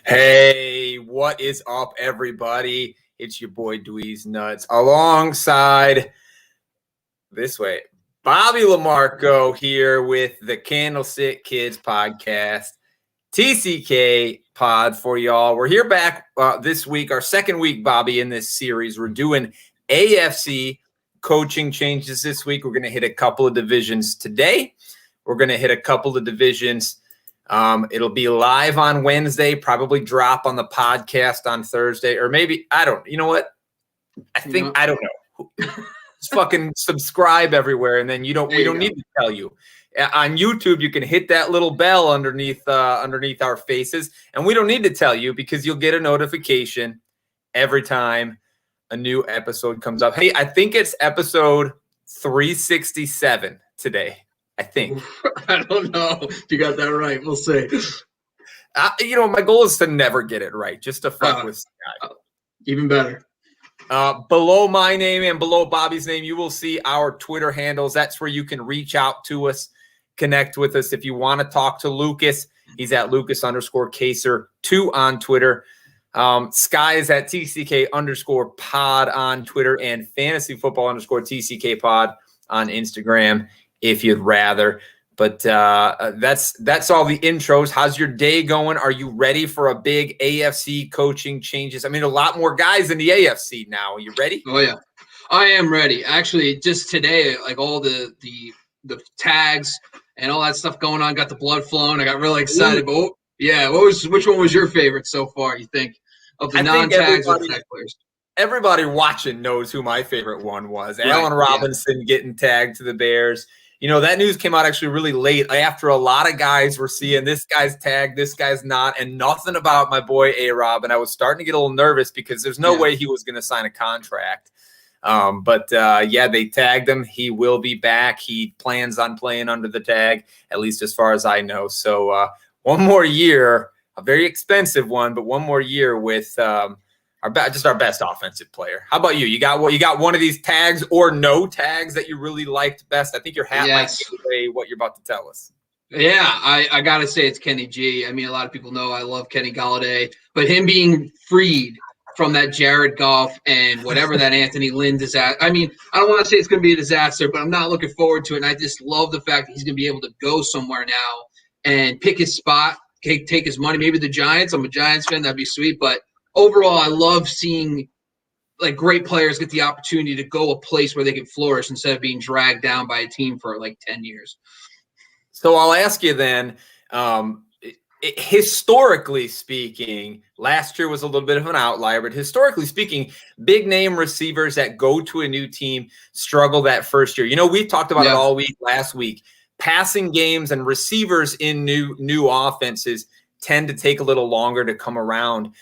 Hey, what is up, everybody? It's your boy Dweeze Nuts alongside Bobby Lamarco here with the Candlestick Kids podcast, TCK pod for y'all. We're here back this week, our second week, Bobby, in this series. We're doing AFC coaching changes this week. We're going to hit a couple of divisions today. We're going to hit a couple of divisions. It'll be live on Wednesday, probably drop on the podcast on Thursday, or maybe, I don't know. Just fucking subscribe everywhere. And then we don't need to tell you. On YouTube, you can hit that little bell underneath our faces. And we don't need to tell you because you'll get a notification every time a new episode comes up. Hey, I think it's episode 367 today. I think. I don't know if you got that right. We'll see. My goal is to never get it right, just to fuck with Sky. Even better. Below my name and below Bobby's name, you will see our Twitter handles. That's where you can reach out to us, connect with us. If you want to talk to Lucas, he's at Lucas_Kaser2 on Twitter. Sky is at TCK_pod on Twitter and fantasyfootball_TCK pod on Instagram, if you'd rather. But that's all the intros. How's your day going? Are you ready for a big AFC coaching changes? I mean, a lot more guys in the AFC now. Are you ready? Oh, yeah. I am ready. Actually, just today, like all the tags and all that stuff going on, got the blood flowing. I got really excited. But which one was your favorite so far, you think, of the non-tags or tag players? Everybody watching knows who my favorite one was. Right, Allen Robinson getting tagged to the Bears. That news came out actually really late after a lot of guys were seeing this guy's tagged, this guy's not, and nothing about my boy A-Rob. And I was starting to get a little nervous because there's no way he was going to sign a contract. But they tagged him. He will be back. He plans on playing under the tag, at least as far as I know. So one more year, a very expensive one, but one more year with our best offensive player. How about you? You got one of these tags or no tags that you really liked best? I think your hat might give away what you're about to tell us. Yeah, I got to say it's Kenny G. I mean, a lot of people know I love Kenny Golladay, but him being freed from that Jared Goff and whatever that Anthony Lynn disaster. I mean, I don't want to say it's going to be a disaster, but I'm not looking forward to it. And I just love the fact that he's going to be able to go somewhere now and pick his spot, take his money. Maybe the Giants. I'm a Giants fan. That'd be sweet. But overall, I love seeing like great players get the opportunity to go a place where they can flourish instead of being dragged down by a team for like 10 years. So I'll ask you then, historically speaking, last year was a little bit of an outlier, but historically speaking, big name receivers that go to a new team struggle that first year. We talked about it all week last week. Passing games and receivers in new offenses tend to take a little longer to come around.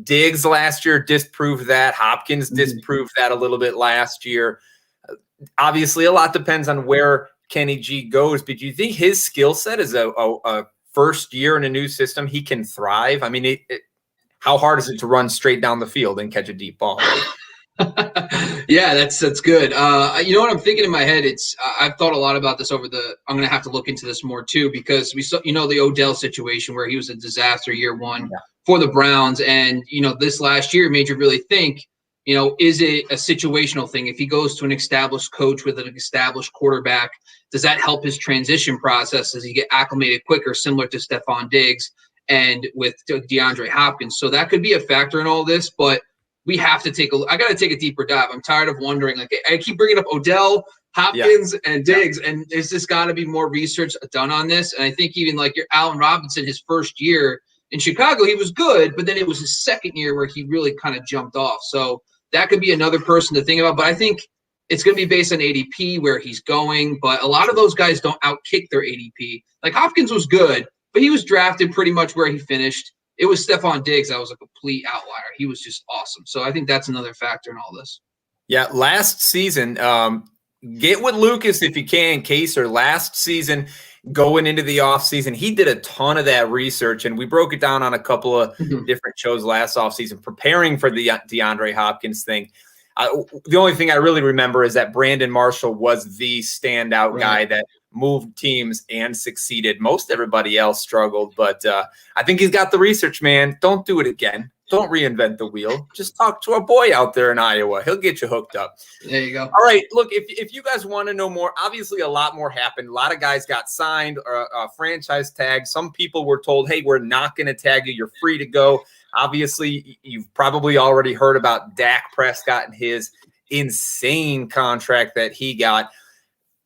Diggs last year disproved that. Hopkins disproved that a little bit last year. Obviously, a lot depends on where Kenny G goes, but do you think his skill set is a first year in a new system? He can thrive? I mean, how hard is it to run straight down the field and catch a deep ball? Yeah, that's good. You know what I'm thinking in my head? I've thought a lot about this I'm going to have to look into this more too, because we saw, the Odell situation where he was a disaster year one for the Browns. And, this last year made you really think, is it a situational thing? If he goes to an established coach with an established quarterback, does that help his transition process? Does he get acclimated quicker, similar to Stephon Diggs and with DeAndre Hopkins? So that could be a factor in all this, but we have to I got to take a deeper dive. I'm tired of wondering, I keep bringing up Odell, Hopkins, and Diggs, and there's just got to be more research done on this. And I think even like your Allen Robinson, his first year in Chicago, he was good, but then it was his second year where he really kind of jumped off. So that could be another person to think about. But I think it's going to be based on ADP, where he's going. But a lot of those guys don't outkick their ADP. Like Hopkins was good, but he was drafted pretty much where he finished. It was Stephon Diggs that was a complete outlier. He was just awesome. So I think that's another factor in all this. Yeah, last season, get with Lucas if you can, Kaser. Last season, going into the offseason, he did a ton of that research, and we broke it down on a couple of different shows last offseason, preparing for the DeAndre Hopkins thing. The only thing I really remember is that Brandon Marshall was the standout guy that moved teams and succeeded. Most everybody else struggled, but I think he's got the research, man. Don't do it again. Don't reinvent the wheel. Just talk to our boy out there in Iowa. He'll get you hooked up. There you go. All right. Look, if you guys want to know more, obviously a lot more happened. A lot of guys got signed or franchise tagged. Some people were told, hey, we're not going to tag you. You're free to go. Obviously, you've probably already heard about Dak Prescott and his insane contract that he got.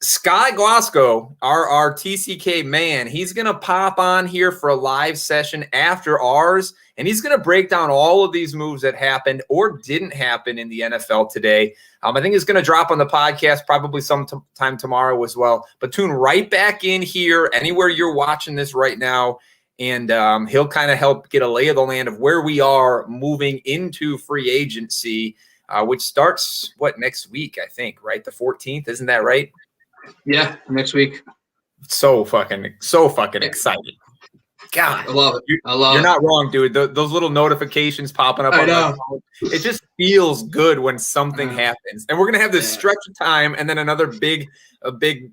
Sky Glasgow, our TCK man, he's going to pop on here for a live session after ours, and he's going to break down all of these moves that happened or didn't happen in the NFL today. I think it's going to drop on the podcast probably sometime tomorrow as well. But tune right back in here, anywhere you're watching this right now, and he'll kind of help get a lay of the land of where we are moving into free agency, which starts, next week, I think, right? The 14th, isn't that right? Yeah, next week. So fucking excited. God, I love it. You're not wrong, dude. Those little notifications popping up on my phone, it just feels good when something happens. And we're going to have this stretch of time and then another big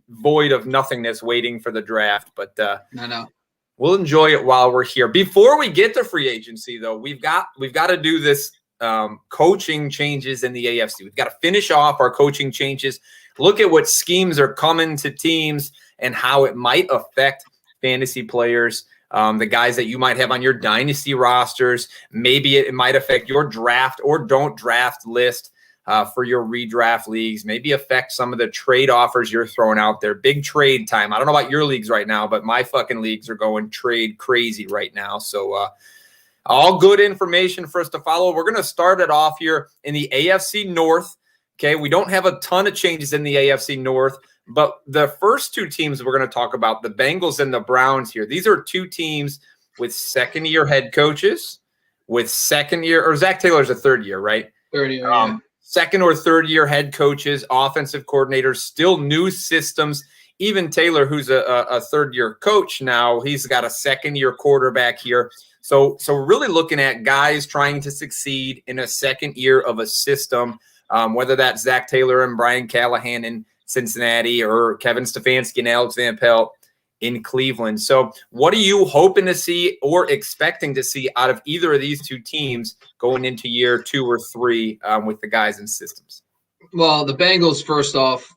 void of nothingness waiting for the draft. But we'll enjoy it while we're here. Before we get to free agency, though, we've got to do this coaching changes in the AFC. We've got to finish off our coaching changes. Look at what schemes are coming to teams and how it might affect fantasy players, the guys that you might have on your dynasty rosters. Maybe it might affect your draft or don't draft list for your redraft leagues. Maybe affect some of the trade offers you're throwing out there. Big trade time. I don't know about your leagues right now, but my fucking leagues are going trade crazy right now. So all good information for us to follow. We're going to start it off here in the AFC North. Okay, we don't have a ton of changes in the AFC North, but the first two teams we're going to talk about, the Bengals and the Browns here, these are two teams with second-year head coaches, with second-year – or Zach Taylor's a third year, right? Third year, second or third-year head coaches, offensive coordinators, still new systems. Even Taylor, who's a third-year coach now, he's got a second-year quarterback here. So really looking at guys trying to succeed in a second year of a system, whether that's Zach Taylor and Brian Callahan in Cincinnati or Kevin Stefanski and Alex Van Pelt in Cleveland. So what are you hoping to see or expecting to see out of either of these two teams going into year 2 or 3 with the guys and systems? Well, the Bengals, first off,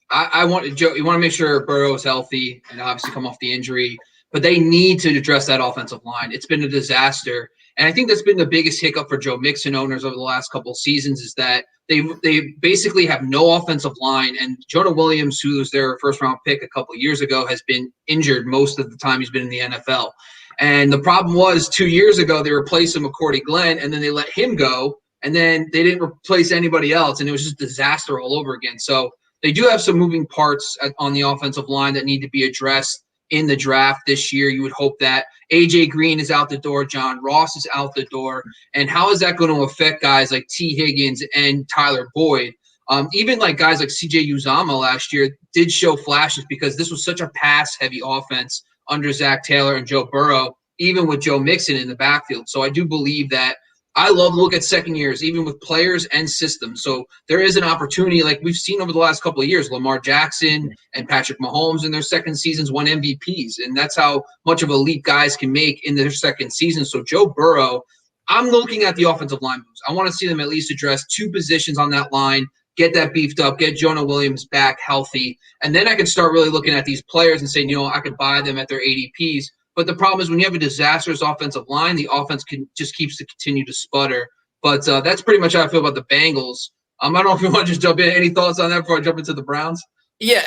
I want Joe. You want to make sure Burrow is healthy and obviously come off the injury, but they need to address that offensive line. It's been a disaster. And I think that's been the biggest hiccup for Joe Mixon owners over the last couple of seasons is that they basically have no offensive line. And Jonah Williams, who was their first-round pick a couple of years ago, has been injured most of the time he's been in the NFL. And the problem was 2 years ago they replaced him with Cordy Glenn, and then they let him go, and then they didn't replace anybody else, and it was just disaster all over again. So they do have some moving parts on the offensive line that need to be addressed in the draft this year. You would hope that A.J. Green is out the door, John Ross is out the door, and how is that going to affect guys like T. Higgins and Tyler Boyd? Even like guys like C.J. Uzomah last year did show flashes because this was such a pass-heavy offense under Zach Taylor and Joe Burrow, even with Joe Mixon in the backfield. So I do believe that I love to look at second years, even with players and systems. So there is an opportunity like we've seen over the last couple of years. Lamar Jackson and Patrick Mahomes in their second seasons won MVPs, and that's how much of a leap guys can make in their second season. So Joe Burrow, I'm looking at the offensive line moves. I want to see them at least address 2 positions on that line, get that beefed up, get Jonah Williams back healthy, and then I can start really looking at these players and saying, I could buy them at their ADPs. But the problem is when you have a disastrous offensive line, the offense just keeps to continue to sputter. But that's pretty much how I feel about the Bengals. I don't know if you want to just jump in. Any thoughts on that before I jump into the Browns? Yeah,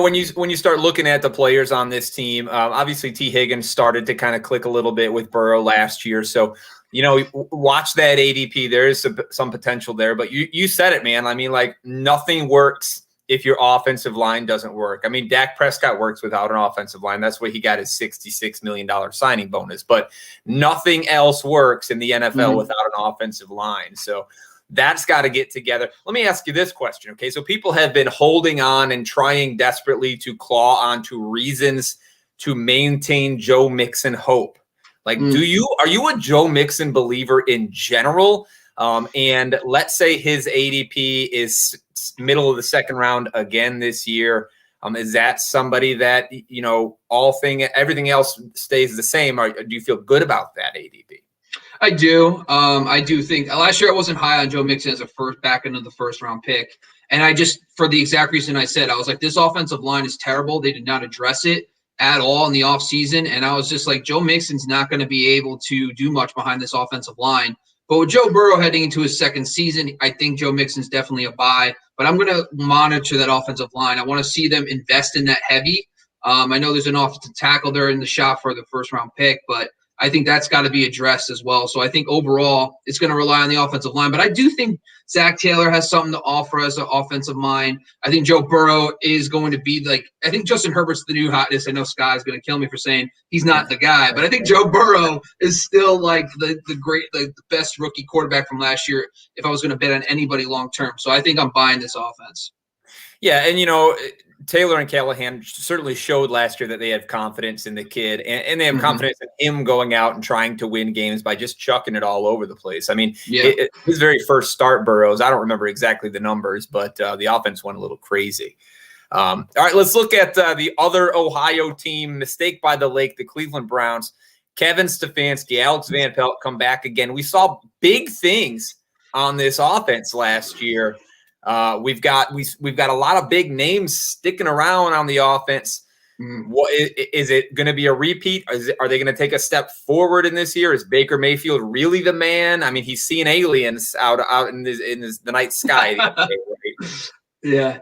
when you start looking at the players on this team, obviously T. Higgins started to kind of click a little bit with Burrow last year. So, watch that ADP. There is some potential there. But you said it, man. I mean, nothing works if your offensive line doesn't work. I mean, Dak Prescott works without an offensive line. That's why he got his $66 million signing bonus. But nothing else works in the NFL without an offensive line. So that's got to get together. Let me ask you this question, okay? So people have been holding on and trying desperately to claw onto reasons to maintain Joe Mixon hope. Are you a Joe Mixon believer in general? And let's say his ADP is middle of the second round again this year. Is that somebody that, everything else stays the same? Or do you feel good about that ADP? I do. I do think last year I wasn't high on Joe Mixon as a back end of the first round pick. And I just, for the exact reason I said, I was like, this offensive line is terrible. They did not address it at all in the offseason. And I was just like, Joe Mixon's not going to be able to do much behind this offensive line. But with Joe Burrow heading into his second season, I think Joe Mixon's definitely a buy. But I'm going to monitor that offensive line. I want to see them invest in that heavy. I know there's an offensive tackle there in the shop for the first round pick, but I think that's got to be addressed as well. So I think overall it's going to rely on the offensive line. But I do think Zach Taylor has something to offer as an offensive mind. I think Joe Burrow is going to be I think Justin Herbert's the new hotness. I know Scott is going to kill me for saying he's not the guy, but I think Joe Burrow is still like the best rookie quarterback from last year if I was going to bet on anybody long term. So I think I'm buying this offense. Yeah, and Taylor and Callahan certainly showed last year that they have confidence in the kid, and they have confidence in him going out and trying to win games by just chucking it all over the place. I mean, his very first start, Burrows, I don't remember exactly the numbers, but the offense went a little crazy. All right, let's look at the other Ohio team, mistake by the lake, the Cleveland Browns. Kevin Stefanski, Alex Van Pelt come back again. We saw big things on this offense last year. We've got a lot of big names sticking around on the offense. What is it going to be a repeat? Are they going to take a step forward in this year? Is Baker Mayfield really the man? I mean, he's seeing aliens out in the night sky. Yeah.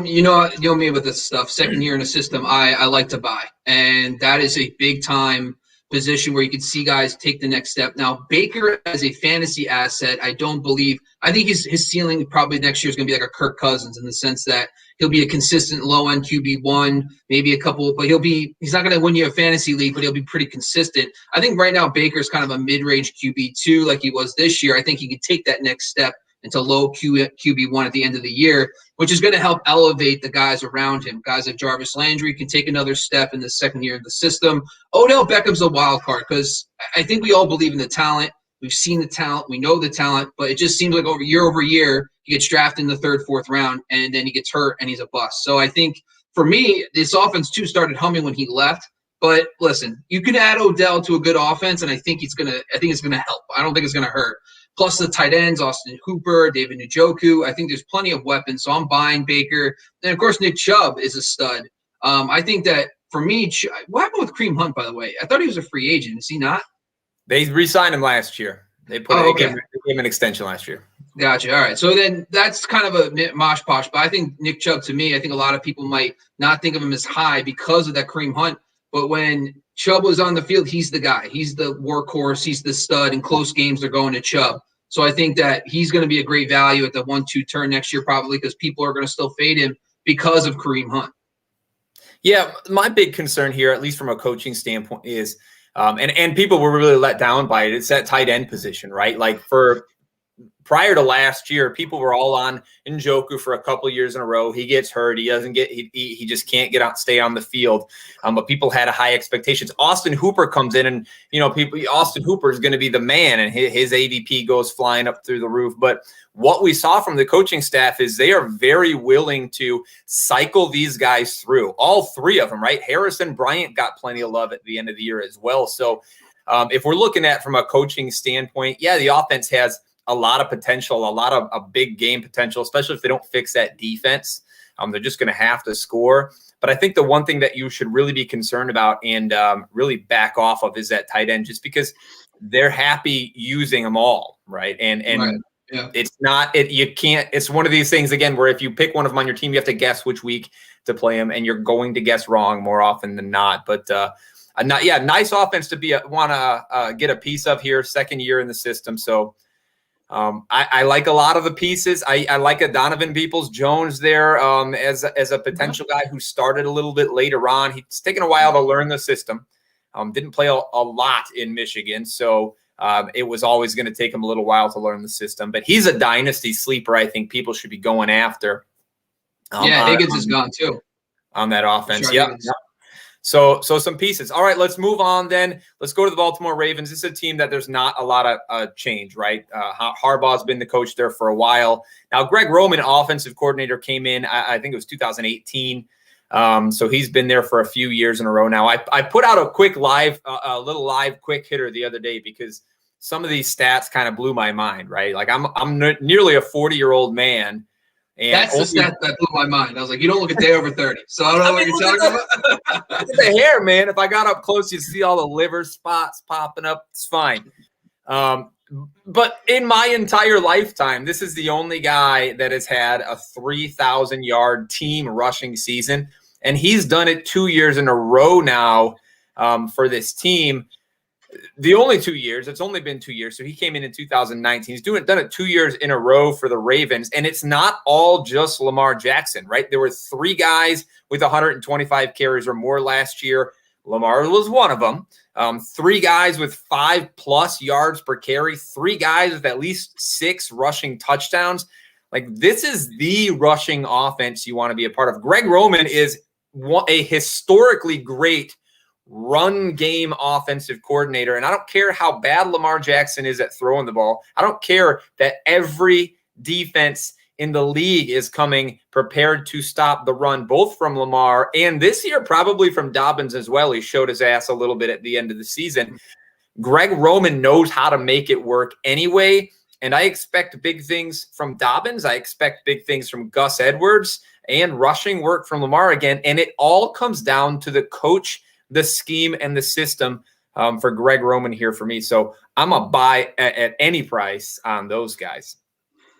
You know me with this stuff. Second year in a system, I like to buy, and that is a big time position where you can see guys take the next step. Now, Baker as a fantasy asset, I think his ceiling probably next year is going to be like a Kirk Cousins in the sense that he'll be a consistent low-end QB1, maybe a couple, but he's not going to win you a fantasy league, but he'll be pretty consistent. I think right now Baker's kind of a mid-range QB2 like he was this year. I think he could take that next step into low QB1 at the end of the year, which is going to help elevate the guys around him. Guys like Jarvis Landry can take another step in the second year of the system. Odell Beckham's a wild card because I think we all believe in the talent. We've seen the talent. We know the talent, but it just seems like over year, he gets drafted in the third, fourth round, and then he gets hurt and he's a bust. So I think for me, this offense too started humming when he left. But listen, you can add Odell to a good offense, and I think it's gonna help. I don't think it's gonna hurt. Plus the tight ends, Austin Hooper, David Njoku. I think there's plenty of weapons, so I'm buying Baker. And, of course, Nick Chubb is a stud. I think that, for me, what happened with Kareem Hunt, by the way? I thought he was a free agent. Is he not? They re-signed him last year. They gave him an extension last year. Gotcha. All right. So then that's kind of a mosh posh. But I think Nick Chubb, to me, I think a lot of people might not think of him as high because of that Kareem Hunt. But when Chubb was on the field, he's the guy. He's the workhorse. He's the stud. In close games, they're going to Chubb. So I think that he's going to be a great value at the 1-2 turn next year probably because people are going to still fade him because of Kareem Hunt. Yeah, my big concern here, at least from a coaching standpoint, is and people were really let down by it. It's that tight end position, right? Like prior to last year, people were all on Njoku for a couple of years in a row. He gets hurt. He doesn't get. He just can't stay on the field. But people had high expectations. Austin Hooper comes in, and Austin Hooper is going to be the man, and his ADP goes flying up through the roof. But what we saw from the coaching staff is they are very willing to cycle these guys through. All three of them, right? Harrison Bryant got plenty of love at the end of the year as well. So if we're looking at from a coaching standpoint, yeah, the offense has a lot of potential, a lot of a big game potential, especially if they don't fix that defense. They're just going to have to score. But I think the one thing that you should really be concerned about and really back off of is that tight end, just because they're happy using them all, right? And right. Yeah. It's one of these things, again, where if you pick one of them on your team, you have to guess which week to play them, and you're going to guess wrong more often than not. But nice offense to want to get a piece of here, second year in the system. So I like a lot of the pieces. I like a Donovan Peoples-Jones there as a potential guy who started a little bit later on. He's taken a while to learn the system. Didn't play a lot in Michigan, so it was always going to take him a little while to learn the system. But he's a dynasty sleeper I think people should be going after. Higgins is gone too. On that offense. Sure, yep. So some pieces. All right, let's move on then. Let's go to the Baltimore Ravens. This is a team that there's not a lot of change, right? Harbaugh's been the coach there for a while. Now, Greg Roman, offensive coordinator, came in, I think it was 2018. So he's been there for a few years in a row now. I put out a little live quick hitter the other day because some of these stats kind of blew my mind, right? Like I'm nearly a 40-year-old man. And that's the stat that blew my mind. I was like, you don't look a day over 30. So I don't know what you're talking about. Look at the hair, man. If I got up close, you'd see all the liver spots popping up. It's fine. But in my entire lifetime, this is the only guy that has had a 3,000-yard team rushing season. And he's done it 2 years in a row now for this team. The only 2 years, it's only been 2 years. So he came in 2019. He's done it 2 years in a row for the Ravens. And it's not all just Lamar Jackson, right? There were 3 guys with 125 carries or more last year. Lamar was one of them. 3 guys with 5+ yards per carry, 3 guys with at least 6 rushing touchdowns. Like, this is the rushing offense you want to be a part of. Greg Roman is a historically great run game offensive coordinator. And I don't care how bad Lamar Jackson is at throwing the ball. I don't care that every defense in the league is coming prepared to stop the run, both from Lamar and this year probably from Dobbins as well. He showed his ass a little bit at the end of the season. Greg Roman knows how to make it work anyway. And I expect big things from Dobbins. I expect big things from Gus Edwards and rushing work from Lamar again. And it all comes down to the coach, the scheme, and the system for Greg Roman here for me. So I'm a buy at any price on those guys.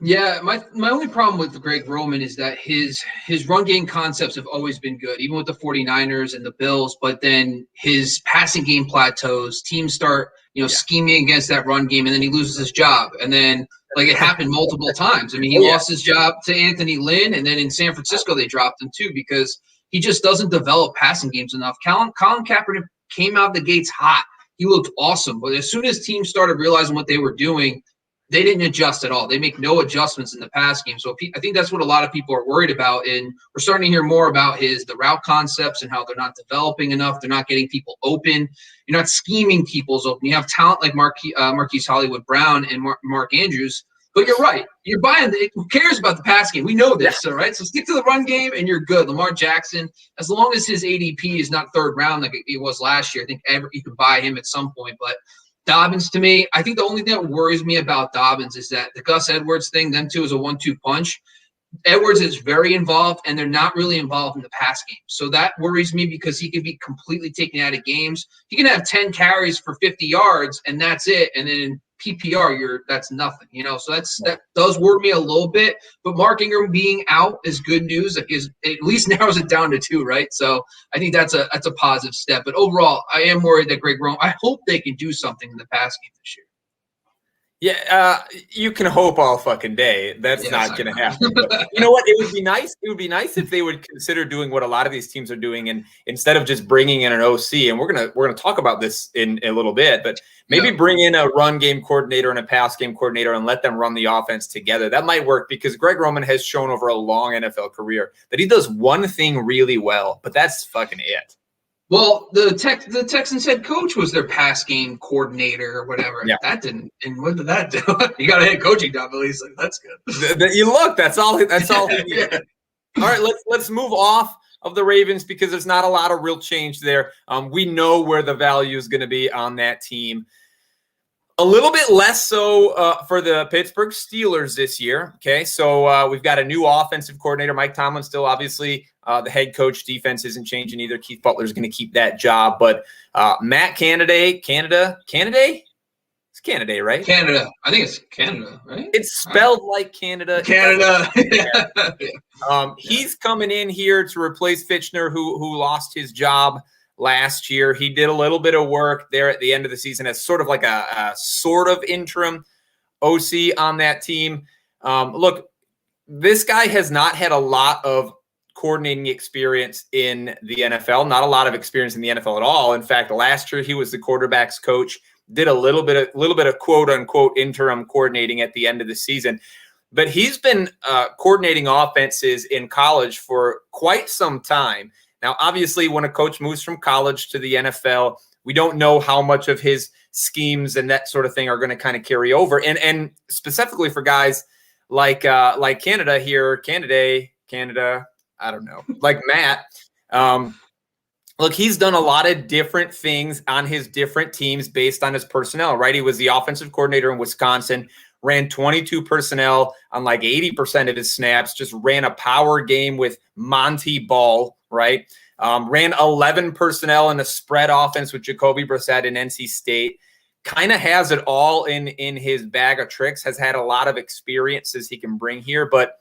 Yeah, my only problem with Greg Roman is that his run game concepts have always been good, even with the 49ers and the Bills, but then his passing game plateaus, teams start, scheming against that run game, and then he loses his job. And then, like, it happened multiple times. I mean, he lost his job to Anthony Lynn, and then in San Francisco they dropped him too because he just doesn't develop passing games enough. Colin Kaepernick came out the gates hot. He looked awesome, but as soon as teams started realizing what they were doing, they didn't adjust at all. They make no adjustments in the pass game. So I think that's what a lot of people are worried about. And we're starting to hear more about the route concepts and how they're not developing enough. They're not getting people open. You're not scheming people's open. You have talent like Marquise Hollywood Brown and Mark Andrews. But you're right. You're buying – who cares about the pass game? We know this, all right? So stick to the run game, and you're good. Lamar Jackson, as long as his ADP is not third round like it was last year, I think you could buy him at some point. But Dobbins, to me, I think the only thing that worries me about Dobbins is that the Gus Edwards thing, them two is a 1-2 punch. Edwards is very involved, and they're not really involved in the pass game. So that worries me because he could be completely taken out of games. He can have 10 carries for 50 yards, and that's it. And then in PPR, that's nothing, So that does worry me a little bit. But Mark Ingram being out is good news. It at least narrows it down to 2, right? So I think that's a positive step. But overall, I am worried that Greg Roman. I hope they can do something in the pass game this year. Yeah, you can hope all fucking day. That's not going to happen. But you know what? It would be nice. It would be nice if they would consider doing what a lot of these teams are doing, and instead of just bringing in an OC, and we're gonna talk about this in a little bit, but maybe bring in a run game coordinator and a pass game coordinator and let them run the offense together. That might work because Greg Roman has shown over a long NFL career that he does one thing really well, but that's fucking it. Well, the Texans head coach was their pass game coordinator or whatever. Yeah. That didn't. And what did that do? You got a head coaching job at least. Like, that's good. You look. That's all. That's all. Yeah. All right. Let's move off of the Ravens because there's not a lot of real change there. We know where the value is going to be on that team. A little bit less so for the Pittsburgh Steelers this year. Okay, so we've got a new offensive coordinator, Mike Tomlin, still obviously the head coach. Defense isn't changing either. Keith Butler's going to keep that job. But Matt Canada, it's Canada, right? Canada. I think it's Canada, right? It's spelled like Canada. Canada. He's coming in here to replace Fitchner, who lost his job last year. He did a little bit of work there at the end of the season as sort of like a sort of interim OC on that team. Look, this guy has not had a lot of coordinating experience in the NFL, not a lot of experience in the NFL at all. In fact, last year he was the quarterback's coach, did a little bit of quote unquote interim coordinating at the end of the season. But he's been coordinating offenses in college for quite some time. Now, obviously, when a coach moves from college to the NFL, we don't know how much of his schemes and that sort of thing are going to kind of carry over. And specifically for guys like Canada, I don't know, like Matt. Look, he's done a lot of different things on his different teams based on his personnel, right? He was the offensive coordinator in Wisconsin, ran 22 personnel on like 80% of his snaps, just ran a power game with Monty Ball, right? Ran 11 personnel in a spread offense with Jacoby Brissett in NC State. Kind of has it all in his bag of tricks, has had a lot of experiences he can bring here. But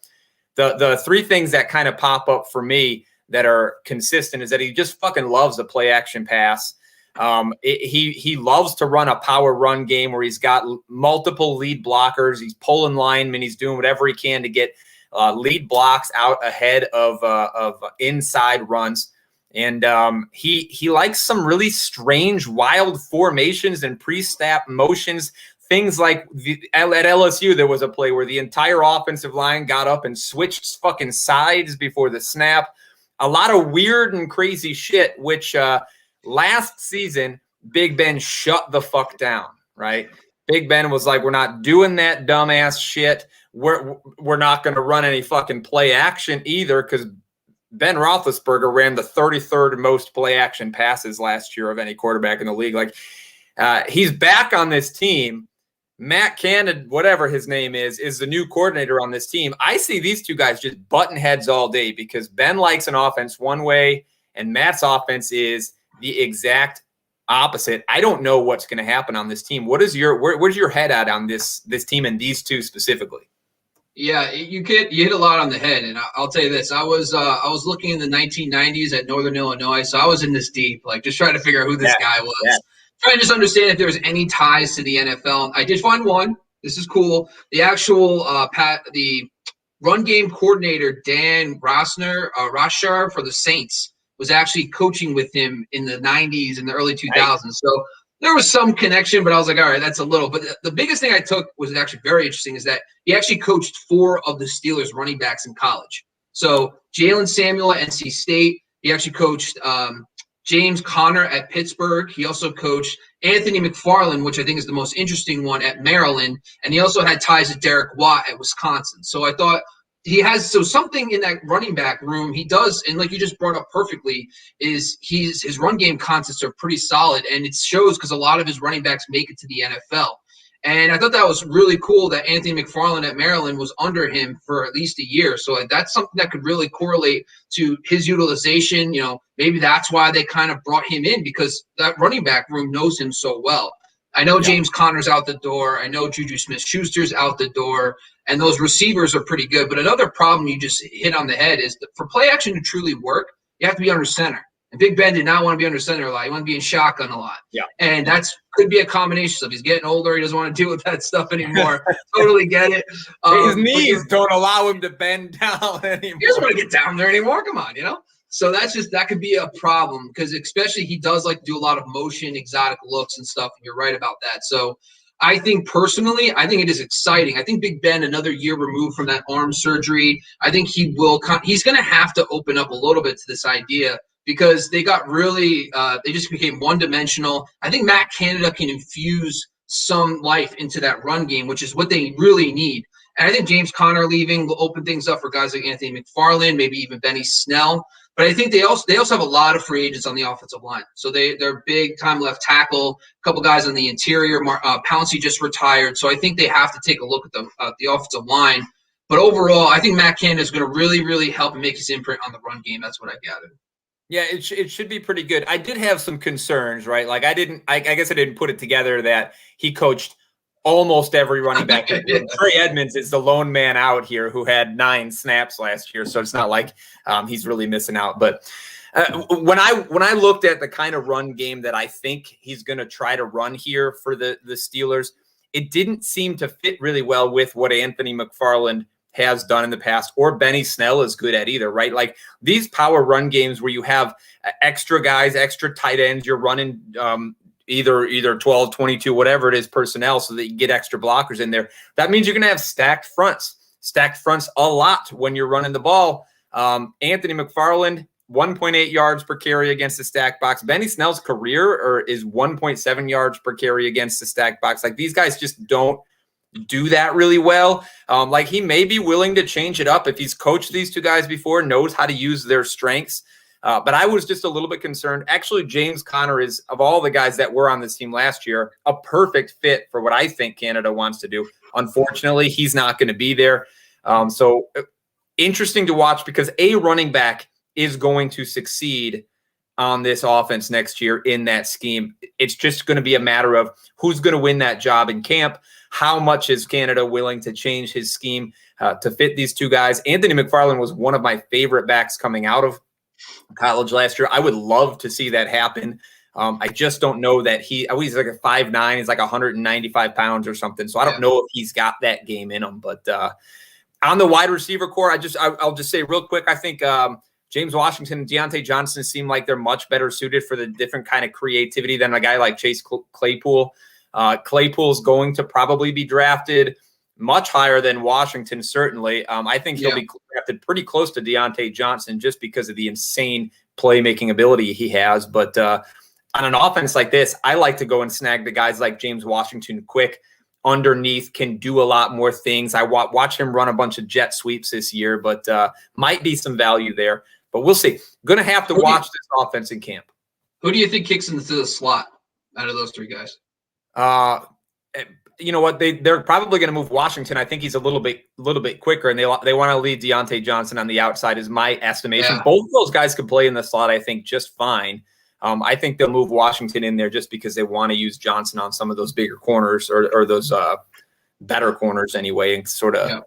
the three things that kind of pop up for me that are consistent is that he just fucking loves the play action pass. He loves to run a power run game where he's got multiple lead blockers. He's pulling linemen. He's doing whatever he can to get lead blocks out ahead of inside runs. And he likes some really strange, wild formations and pre-snap motions. Things like at LSU, there was a play where the entire offensive line got up and switched fucking sides before the snap. A lot of weird and crazy shit, which last season, Big Ben shut the fuck down, right? Big Ben was like, we're not doing that dumbass shit. We're not going to run any fucking play action either, because Ben Roethlisberger ran the 33rd most play action passes last year of any quarterback in the league. Like, he's back on this team. Matt Canada, whatever his name is the new coordinator on this team. I see these two guys just button heads all day because Ben likes an offense one way and Matt's offense is the exact opposite. I don't know what's going to happen on this team. Where's your head at on this team and these two specifically? Yeah, you hit a lot on the head, and I'll tell you this: I was looking in the 1990s at Northern Illinois, so I was in this deep, like just trying to figure out who this guy was. Yeah. Trying to just understand if there was any ties to the NFL. I did find one. This is cool. The actual the run game coordinator, Dan Roshar for the Saints, was actually coaching with him in the 90s and the early 2000s. Right. So there was some connection, but I was like, all right, that's a little. But the biggest thing I took was actually very interesting is that he actually coached 4 of the Steelers running backs in college. So Jalen Samuel at NC State. He actually coached James Conner at Pittsburgh. He also coached Anthony McFarland, which I think is the most interesting one, at Maryland. And he also had ties to Derek Watt at Wisconsin. So I thought he has something in that running back room. He does, and like you just brought up perfectly, is his run game concepts are pretty solid, and it shows because a lot of his running backs make it to the NFL. And I thought that was really cool that Anthony McFarland at Maryland was under him for at least a year. So that's something that could really correlate to his utilization. You know, maybe that's why they kind of brought him in, because that running back room knows him so well. I know James Conner's out the door. I know Juju Smith-Schuster's out the door. And those receivers are pretty good. But another problem you just hit on the head is that for play action to truly work, you have to be under center. And Big Ben did not want to be under center a lot. He wanted to be in shotgun a lot. Yeah. And that's could be a combination of he's getting older. He doesn't want to deal with that stuff anymore. Totally get it. His knees don't allow him to bend down anymore. He doesn't want to get down there anymore. Come on, you know? So that could be a problem, because especially he does like to do a lot of motion, exotic looks and stuff. And you're right about that. So I think personally, it is exciting. I think Big Ben, another year removed from that arm surgery, I think he's going to have to open up a little bit to this idea, because they got really they just became one-dimensional. I think Matt Canada can infuse some life into that run game, which is what they really need. And I think James Conner leaving will open things up for guys like Anthony McFarland, maybe even Benny Snell. But I think they also have a lot of free agents on the offensive line. So they're big time left tackle, a couple guys on the interior. Pouncey just retired. So I think they have to take a look at the offensive line. But overall, I think Matt Canada is going to really, really help and make his imprint on the run game. That's what I gathered. Yeah, it should be pretty good. I did have some concerns, right? Like I guess I didn't put it together that he coached almost every running back. Trey Edmonds is the lone man out here who had 9 snaps last year, so it's not like he's really missing out. But when I looked at the kind of run game that I think he's going to try to run here for the Steelers, it didn't seem to fit really well with what Anthony McFarland has done in the past, or Benny Snell is good at either, right? Like these power run games where you have extra guys, extra tight ends, you're running either 12, 22, whatever it is, personnel, so that you get extra blockers in there. That means you're going to have stacked fronts a lot when you're running the ball. Anthony McFarland 1.8 yards per carry against the stack box. Benny Snell's career is 1.7 yards per carry against the stack box. Like, these guys just don't do that really well. Like, he may be willing to change it up if he's coached these two guys before, knows how to use their strengths. But I was just a little bit concerned. Actually, James Conner is, of all the guys that were on this team last year, a perfect fit for what I think Canada wants to do. Unfortunately, he's not going to be there. So interesting to watch, because a running back is going to succeed on this offense next year in that scheme. It's just going to be a matter of who's going to win that job in camp. How much is Canada willing to change his scheme to fit these two guys? Anthony McFarland was one of my favorite backs coming out of college last year. I would love to see that happen. I just don't know that he's like a 5'9", he's like 195 pounds or something. So I don't know if he's got that game in him. But on the wide receiver core, I'll just say real quick, I think James Washington and Deontay Johnson seem like they're much better suited for the different kind of creativity than a guy like Chase Claypool. Claypool's going to probably be drafted much higher than Washington, certainly. I think he'll be drafted pretty close to Deontay Johnson just because of the insane playmaking ability he has. But on an offense like this, I like to go and snag the guys like James Washington quick, underneath, can do a lot more things. I watch him run a bunch of jet sweeps this year, but might be some value there. But we'll see. Going to have to watch this offense in camp. Who do you think kicks into the slot out of those three guys? You know what? They're probably going to move Washington. I think he's a little bit quicker, and they want to lead Deontay Johnson on the outside, is my estimation. Yeah. Both of those guys could play in the slot, I think, just fine. I think they'll move Washington in there just because they want to use Johnson on some of those bigger corners or those better corners anyway, and sort of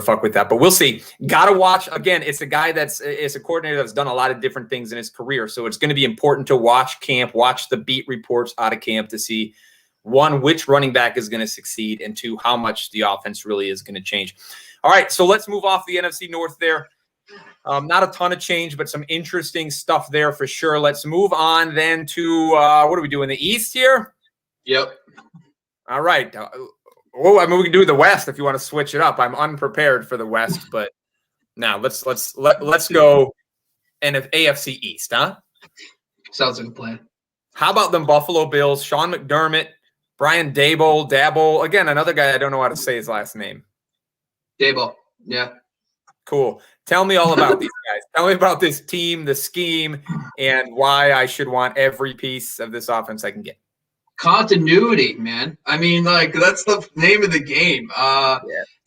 fuck with that. But we'll see. Got to watch. Again, it's a guy it's a coordinator that's done a lot of different things in his career. So it's going to be important to watch camp, watch the beat reports out of camp to see, one, which running back is going to succeed, and two, how much the offense really is going to change. All right, so let's move off the NFC North there. Not a ton of change, but some interesting stuff there for sure. Let's move on then to what do we do in the East here? Yep. All right. I mean, we can do the West if you want to switch it up. I'm unprepared for the West, but now let's go AFC East, huh? Sounds like a plan. How about them Buffalo Bills? Sean McDermott, Brian Dabble. Again, another guy I don't know how to say his last name. Dabble. Yeah. Cool. Tell me all about these guys. Tell me about this team, the scheme, and why I should want every piece of this offense I can get. Continuity, man. I mean, like, that's the name of the game.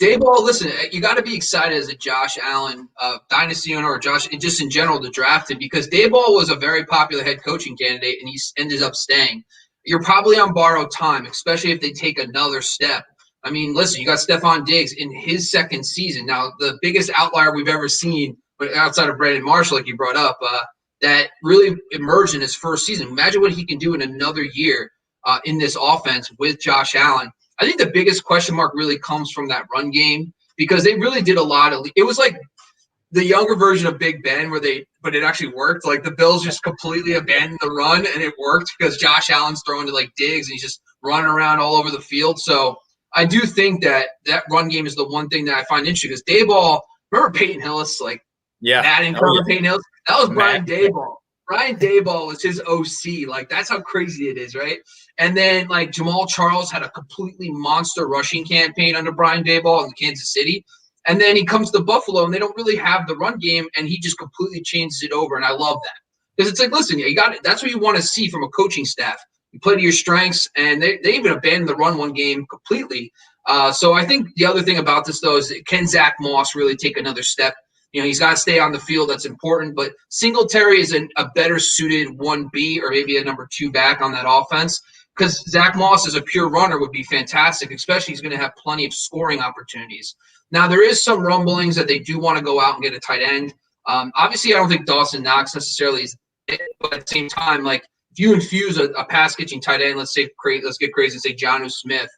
Dayball, listen, you got to be excited as a Josh Allen dynasty owner, or Josh, just in general, to draft him, because Dayball was a very popular head coaching candidate, and he ended up staying. You're probably on borrowed time, especially if they take another step. I mean, listen, you got Stephon Diggs in his second season. Now, the biggest outlier we've ever seen, outside of Brandon Marshall, like you brought up, that really emerged in his first season. Imagine what he can do in another year in this offense with Josh Allen. I think the biggest question mark really comes from that run game, because they really did a lot of – it was like the younger version of Big Ben but it actually worked. Like, the Bills just completely abandoned the run, and it worked because Josh Allen's throwing to, like, Diggs, and he's just running around all over the field. So I do think that run game is the one thing that I find interesting, because Dayball – remember Peyton Hillis, like, adding Peyton Hillis? That was Brian Dayball. Brian Dayball was his OC. Like, that's how crazy it is, right? And then, like, Jamal Charles had a completely monster rushing campaign under Brian Dayball in Kansas City. And then he comes to Buffalo, and they don't really have the run game, and he just completely changes it over, and I love that. Because it's like, listen, you got it. That's what you want to see from a coaching staff. You play to your strengths, and they even abandoned the run one game completely. So I think the other thing about this, though, is can Zach Moss really take another step? You know, he's got to stay on the field. That's important. But Singletary is a better suited 1B or maybe a number 2 back on that offense, because Zach Moss as a pure runner would be fantastic, especially he's going to have plenty of scoring opportunities. Now, there is some rumblings that they do want to go out and get a tight end. Obviously, I don't think Dawson Knox necessarily is it, but at the same time, like, if you infuse a pass-catching tight end, let's get crazy and say Jonnu Smith,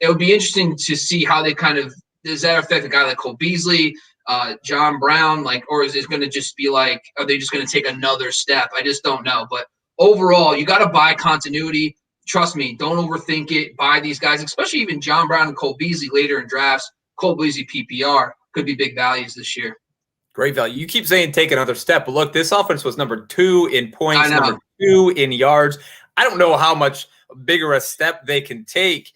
it would be interesting to see how they kind of – does that affect a guy like Cole Beasley, John Brown, like, or is it going to just be like, are they just going to take another step? I just don't know. But overall, you got to buy continuity. Trust me, don't overthink it. Buy these guys, especially even John Brown and Cole Beasley later in drafts. Cole Beasley PPR could be big values this year. Great value. You keep saying take another step, but look, this offense was number 2 in points, number 2 in yards. I don't know how much bigger a step they can take.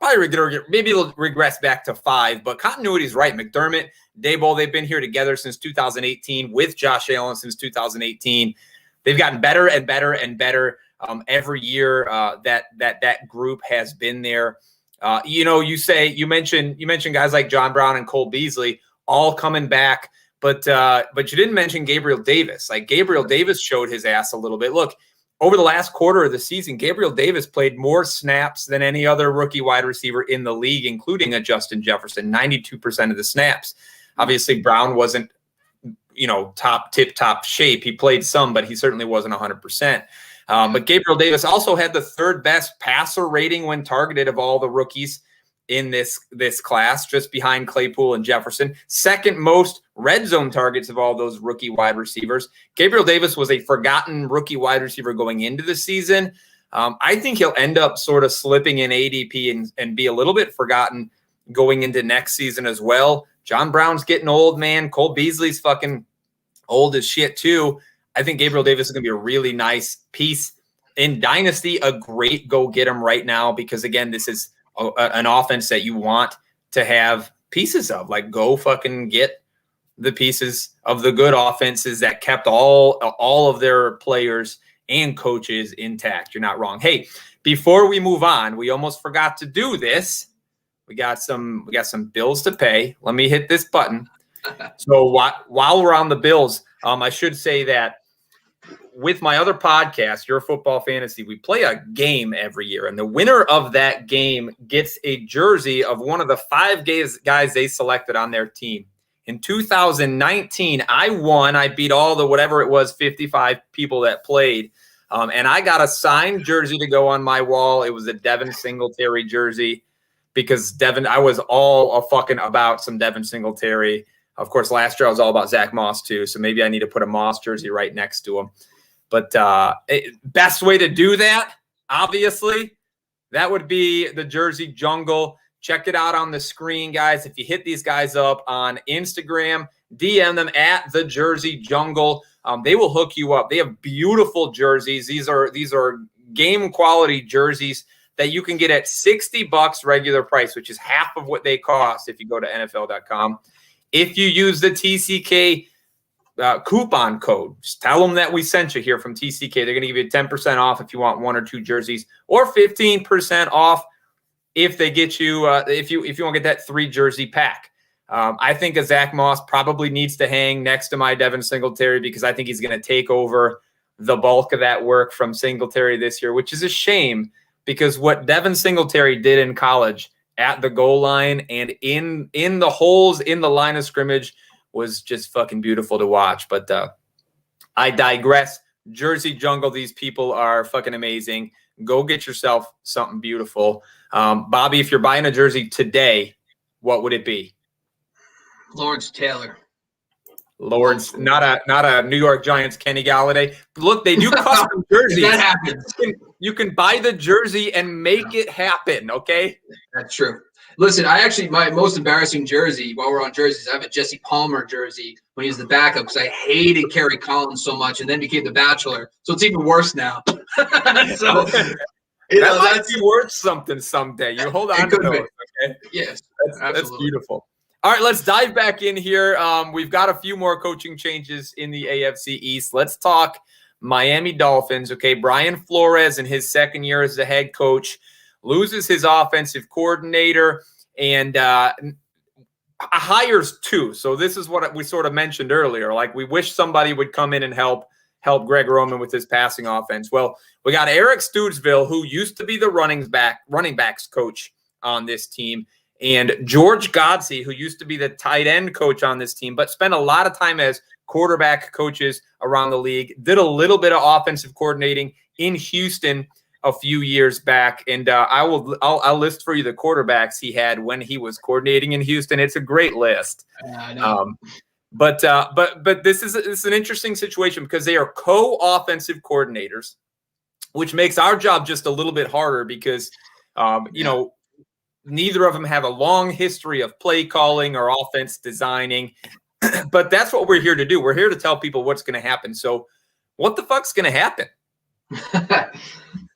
Maybe it'll regress back to 5, but continuity is right. McDermott, Daboll, they've been here together since 2018 with Josh Allen since 2018. They've gotten better and better and better every year that group has been there. You mentioned guys like John Brown and Cole Beasley all coming back. But you didn't mention Gabriel Davis. Like Gabriel Davis showed his ass a little bit. Look, over the last quarter of the season, Gabriel Davis played more snaps than any other rookie wide receiver in the league, including a Justin Jefferson, 92% of the snaps. Obviously, Brown wasn't, tip-top shape. He played some, but he certainly wasn't 100%. But Gabriel Davis also had the 3rd best passer rating when targeted of all the rookies in this class, just behind Claypool and Jefferson. 2nd most red zone targets of all those rookie wide receivers. Gabriel Davis was a forgotten rookie wide receiver going into the season. I think he'll end up sort of slipping in ADP and be a little bit forgotten going into next season as well. John Brown's getting old, man. Cole Beasley's fucking old as shit too. I think Gabriel Davis is going to be a really nice piece in Dynasty, a great go get him right now, because again, this is an offense that you want to have pieces of. Like, go fucking get the pieces of the good offenses that kept all of their players and coaches intact. You're not wrong. Hey, before we move on, we almost forgot to do this. We got some bills to pay. Let me hit this button. So while we're on the bills, I should say that with my other podcast, Your Football Fantasy, we play a game every year, and the winner of that game gets a jersey of one of the 5 guys they selected on their team. In 2019, I won. I beat all the whatever it was, 55 people that played, and I got a signed jersey to go on my wall. It was a Devin Singletary jersey because I was all fucking about some Devin Singletary. Of course, last year I was all about Zach Moss too, so maybe I need to put a Moss jersey right next to him. But best way to do that, obviously, that would be the Jersey Jungle. Check it out on the screen, guys. If you hit these guys up on Instagram, DM them at the Jersey Jungle. They will hook you up. They have beautiful jerseys. These are game quality jerseys that you can get at $60 regular price, which is half of what they cost if you go to NFL.com. If you use the TCK coupon code, just tell them that we sent you here from TCK. They're going to give you 10% off if you want 1 or 2 jerseys, or 15% off if they get you if you want to get that 3 jersey pack. I think a Zach Moss probably needs to hang next to my Devin Singletary, because I think he's going to take over the bulk of that work from Singletary this year, which is a shame, because what Devin Singletary did in college at the goal line and in the holes in the line of scrimmage was just fucking beautiful to watch. But I digress. Jersey Jungle, these people are fucking amazing. Go get yourself something beautiful. Bobby, if you're buying a jersey today, what would it be? Lawrence Taylor. Lawrence, not a New York Giants Kenny Galladay. Look, they do custom jerseys. That happens. You can buy the jersey and make it happen, okay? That's true. Listen, my most embarrassing jersey, while we're on jerseys, I have a Jesse Palmer jersey when he was the backup, because I hated Kerry Collins so much, and then became the Bachelor. So it's even worse now. So that might be worth something someday. You hold on to those, okay? Yes, that's beautiful. All right, let's dive back in here. We've got a few more coaching changes in the AFC East. Let's talk Miami Dolphins. Okay, Brian Flores, in his 2nd year as the head coach, loses his offensive coordinator and hires 2. So this is what we sort of mentioned earlier. Like, we wish somebody would come in and help Greg Roman with his passing offense. Well, we got Eric Stoodsville, who used to be the running backs coach on this team, and George Godsey, who used to be the tight end coach on this team, but spent a lot of time as quarterback coaches around the league, did a little bit of offensive coordinating in Houston a few years back. And I'll list for you the quarterbacks he had when he was coordinating in Houston. It's a great list. I know. But this is an interesting situation, because they are co-offensive coordinators, which makes our job just a little bit harder, because neither of them have a long history of play calling or offense designing. But that's what we're here to do. We're here to tell people what's going to happen. So what the fuck's going to happen?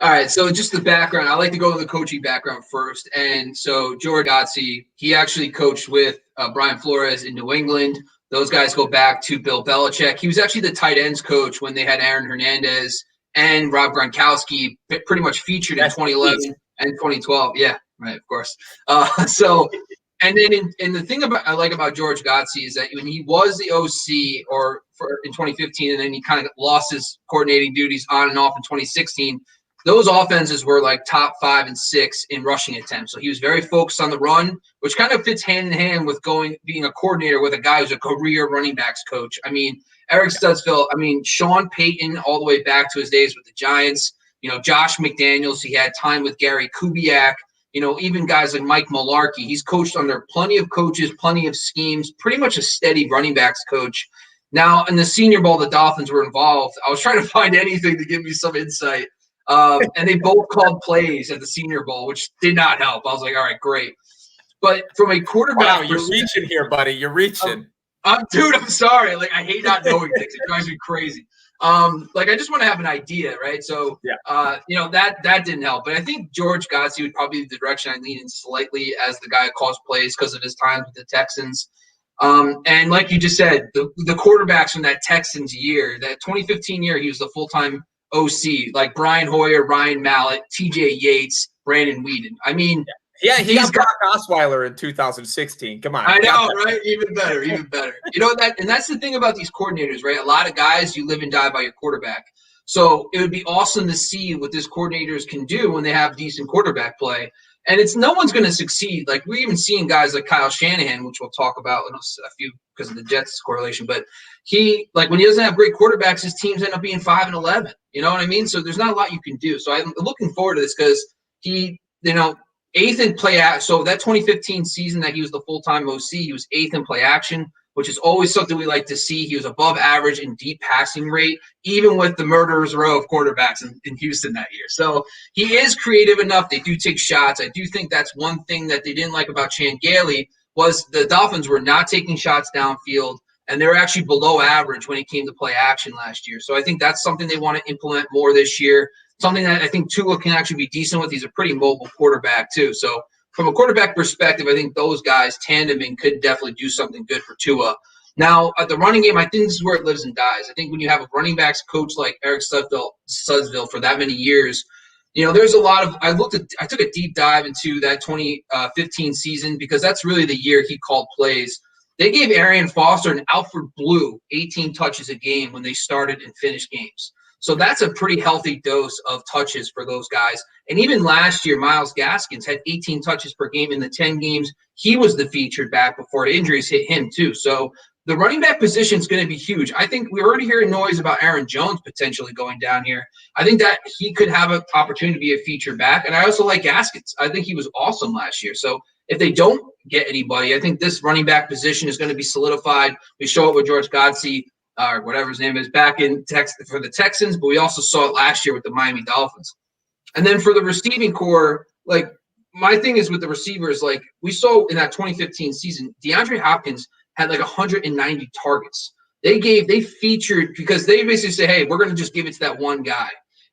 All right, so just the background. I like to go to the coaching background first. And so George Godsey, he actually coached with Brian Flores in New England. Those guys go back to Bill Belichick. He was actually the tight ends coach when they had Aaron Hernandez and Rob Gronkowski pretty much featured in 2011 and 2012. Yeah, right, of course. And then the thing I like about George Godsey is that when he was the OC in 2015, and then he kind of lost his coordinating duties on and off in 2016, those offenses were like top 5 and 6 in rushing attempts. So he was very focused on the run, which kind of fits hand in hand with being a coordinator with a guy who's a career running backs coach. I mean, Eric Studesville, Sean Payton all the way back to his days with the Giants, Josh McDaniels, he had time with Gary Kubiak, even guys like Mike Mularkey. He's coached under plenty of coaches, plenty of schemes, pretty much a steady running backs coach. Now, in the Senior Bowl, the Dolphins were involved. I was trying to find anything to give me some insight. And they both called plays at the Senior Bowl, which did not help. I was like, all right, great. But from a quarterback, wow, you're reaching here, buddy. You're reaching. Dude, I'm sorry. Like, I hate not knowing things. It drives me crazy. I just want to have an idea, right? So, that didn't help. But I think George Godsey would probably be the direction I lean in slightly as the guy who calls plays because of his time with the Texans. And like you just said, the quarterbacks from that Texans year, that 2015 year, he was the full-time OC, like Brian Hoyer, Ryan Mallett, TJ Yates, Brandon Whedon. Yeah, he got Brock Osweiler in 2016. Come on. I know, right? Even better. And that's the thing about these coordinators, right? A lot of guys, you live and die by your quarterback. So it would be awesome to see what these coordinators can do when they have decent quarterback play. And no one's going to succeed. Like, we're even seeing guys like Kyle Shanahan, which we'll talk about in a few because of the Jets correlation. But when he doesn't have great quarterbacks, his teams end up being 5 and 11. You know what I mean? So there's not a lot you can do. So I'm looking forward to this because he, 8th in play action. So that 2015 season that he was the full-time OC, he was 8th in play action, which is always something we like to see. He was above average in deep passing rate, even with the murderer's row of quarterbacks in Houston that year. So he is creative enough. They do take shots. I do think that's one thing that they didn't like about Chan Gailey was the Dolphins were not taking shots downfield, and they were actually below average when it came to play action last year. So I think that's something they want to implement more this year. Something that I think Tua can actually be decent with. He's a pretty mobile quarterback too. So from a quarterback perspective, I think those guys tandeming could definitely do something good for Tua. Now, at the running game, I think this is where it lives and dies. I think when you have a running backs coach like Eric Studesville for that many years, there's a lot of – I took a deep dive into that 2015 season because that's really the year he called plays. They gave Arian Foster and Alfred Blue 18 touches a game when they started and finished games. So that's a pretty healthy dose of touches for those guys. And even last year, Myles Gaskins had 18 touches per game in the 10 games. He was the featured back before injuries hit him too. So the running back position is going to be huge. I think we're already hearing noise about Aaron Jones potentially going down here. I think that he could have an opportunity to be a featured back. And I also like Gaskins. I think he was awesome last year. So if they don't get anybody, I think this running back position is going to be solidified. We show it with George Godsey, or whatever his name is, back in Texas for the Texans, but we also saw it last year with the Miami Dolphins. And then for the receiving core, like my thing is with the receivers, like we saw in that 2015 season, DeAndre Hopkins had like 190 targets. They featured because they basically say, hey, we're going to just give it to that one guy.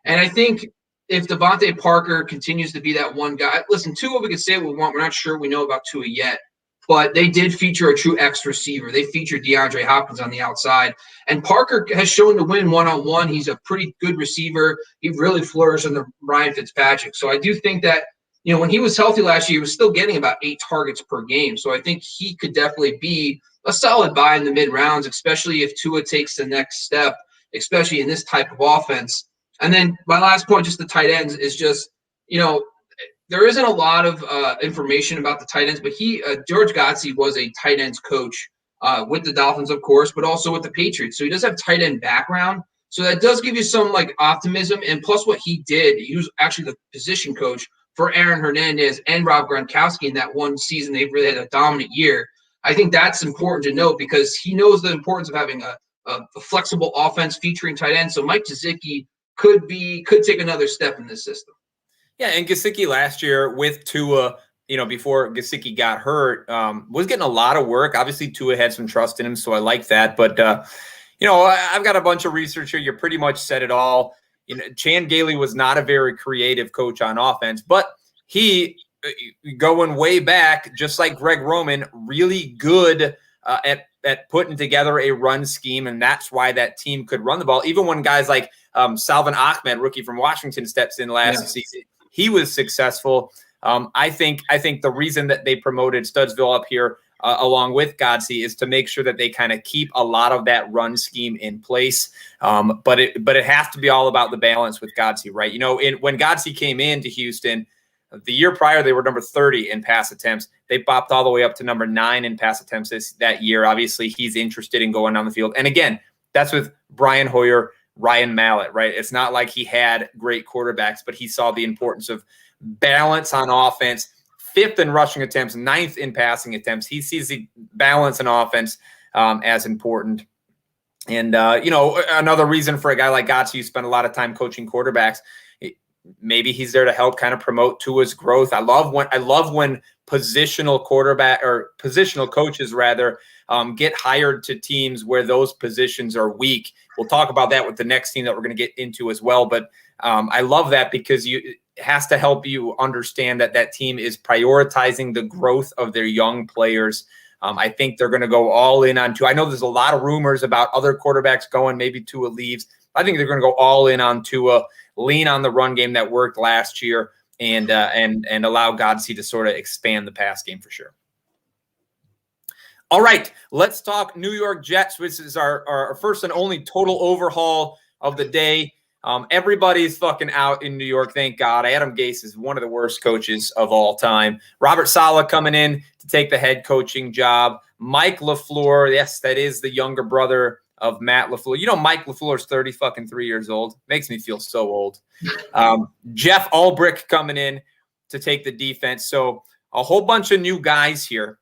And I think if Devontae Parker continues to be that one guy, listen, Tua, we can say what we want. We're not sure we know about Tua yet. But they did feature a true X receiver. They featured DeAndre Hopkins on the outside. And Parker has shown to win one-on-one. He's a pretty good receiver. He really flourished under Ryan Fitzpatrick. So I do think that, when he was healthy last year, he was still getting about 8 targets per game. So I think he could definitely be a solid buy in the mid-rounds, especially if Tua takes the next step, especially in this type of offense. And then my last point, just the tight ends, is just, there isn't a lot of information about the tight ends, but George Godsey was a tight ends coach with the Dolphins, of course, but also with the Patriots. So he does have tight end background. So that does give you some optimism. And plus what he did, he was actually the position coach for Aaron Hernandez and Rob Gronkowski in that one season. They really had a dominant year. I think that's important to note because he knows the importance of having a flexible offense featuring tight ends. So Mike Gesicki could take another step in this system. Yeah, and Gesicki last year with Tua before Gesicki got hurt, was getting a lot of work. Obviously, Tua had some trust in him, so I like that. But, I've got a bunch of research here. You pretty much said it all. Chan Gailey was not a very creative coach on offense, but he, going way back, just like Greg Roman, really good at putting together a run scheme, and that's why that team could run the ball. Even when guys like Salvin Ahmed, rookie from Washington, steps in last season, he was successful. I think the reason that they promoted Studsville up here along with Godsey is to make sure that they kind of keep a lot of that run scheme in place. But it has to be all about the balance with Godsey, right? When Godsey came into Houston, the year prior, they were number 30 in pass attempts. They bopped all the way up to number 9 in pass attempts that year. Obviously, he's interested in going down the field. And again, that's with Brian Hoyer, Ryan Mallett, right? It's not like he had great quarterbacks, but he saw the importance of balance on offense. 5th in rushing attempts, 9th in passing attempts. He sees the balance in offense as important. And, another reason for a guy like Godsey, who spent a lot of time coaching quarterbacks, maybe he's there to help kind of promote Tua's growth. I love when positional quarterback or positional coaches rather get hired to teams where those positions are weak. We'll talk about that with the next team that we're going to get into as well. But I love that because it has to help you understand that team is prioritizing the growth of their young players. I think they're going to go all in on Tua. I know there's a lot of rumors about other quarterbacks going, maybe Tua leaves. I think they're going to go all in on Tua, lean on the run game that worked last year, and allow Godsey to sort of expand the pass game for sure. All right, let's talk New York Jets, which is our first and only total overhaul of the day. Everybody's fucking out in New York, thank God. Adam Gase is one of the worst coaches of all time. Robert Saleh coming in to take the head coaching job. Mike LaFleur, yes, that is the younger brother of Matt LaFleur. Mike LaFleur is 3 years old. Makes me feel so old. Jeff Ulbrich coming in to take the defense. So a whole bunch of new guys here.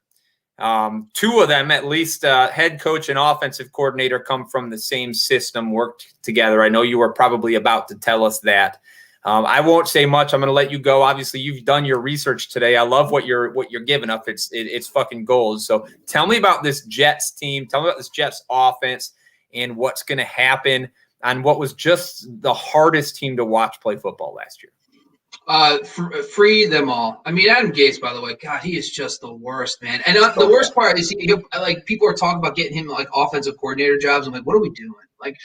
2 of them, at least head coach and offensive coordinator, come from the same system, worked together. I know you were probably about to tell us that. I won't say much. I'm going to let you go. Obviously, you've done your research today. I love what you're giving up. It's fucking gold. So tell me about this Jets team. Tell me about this Jets offense and what's going to happen on what was just the hardest team to watch play football last year. Free them all. I mean, Adam Gase, by the way, God, he is just the worst, man. And the worst part is, people are talking about getting him like offensive coordinator jobs. I'm like, what are we doing? Like,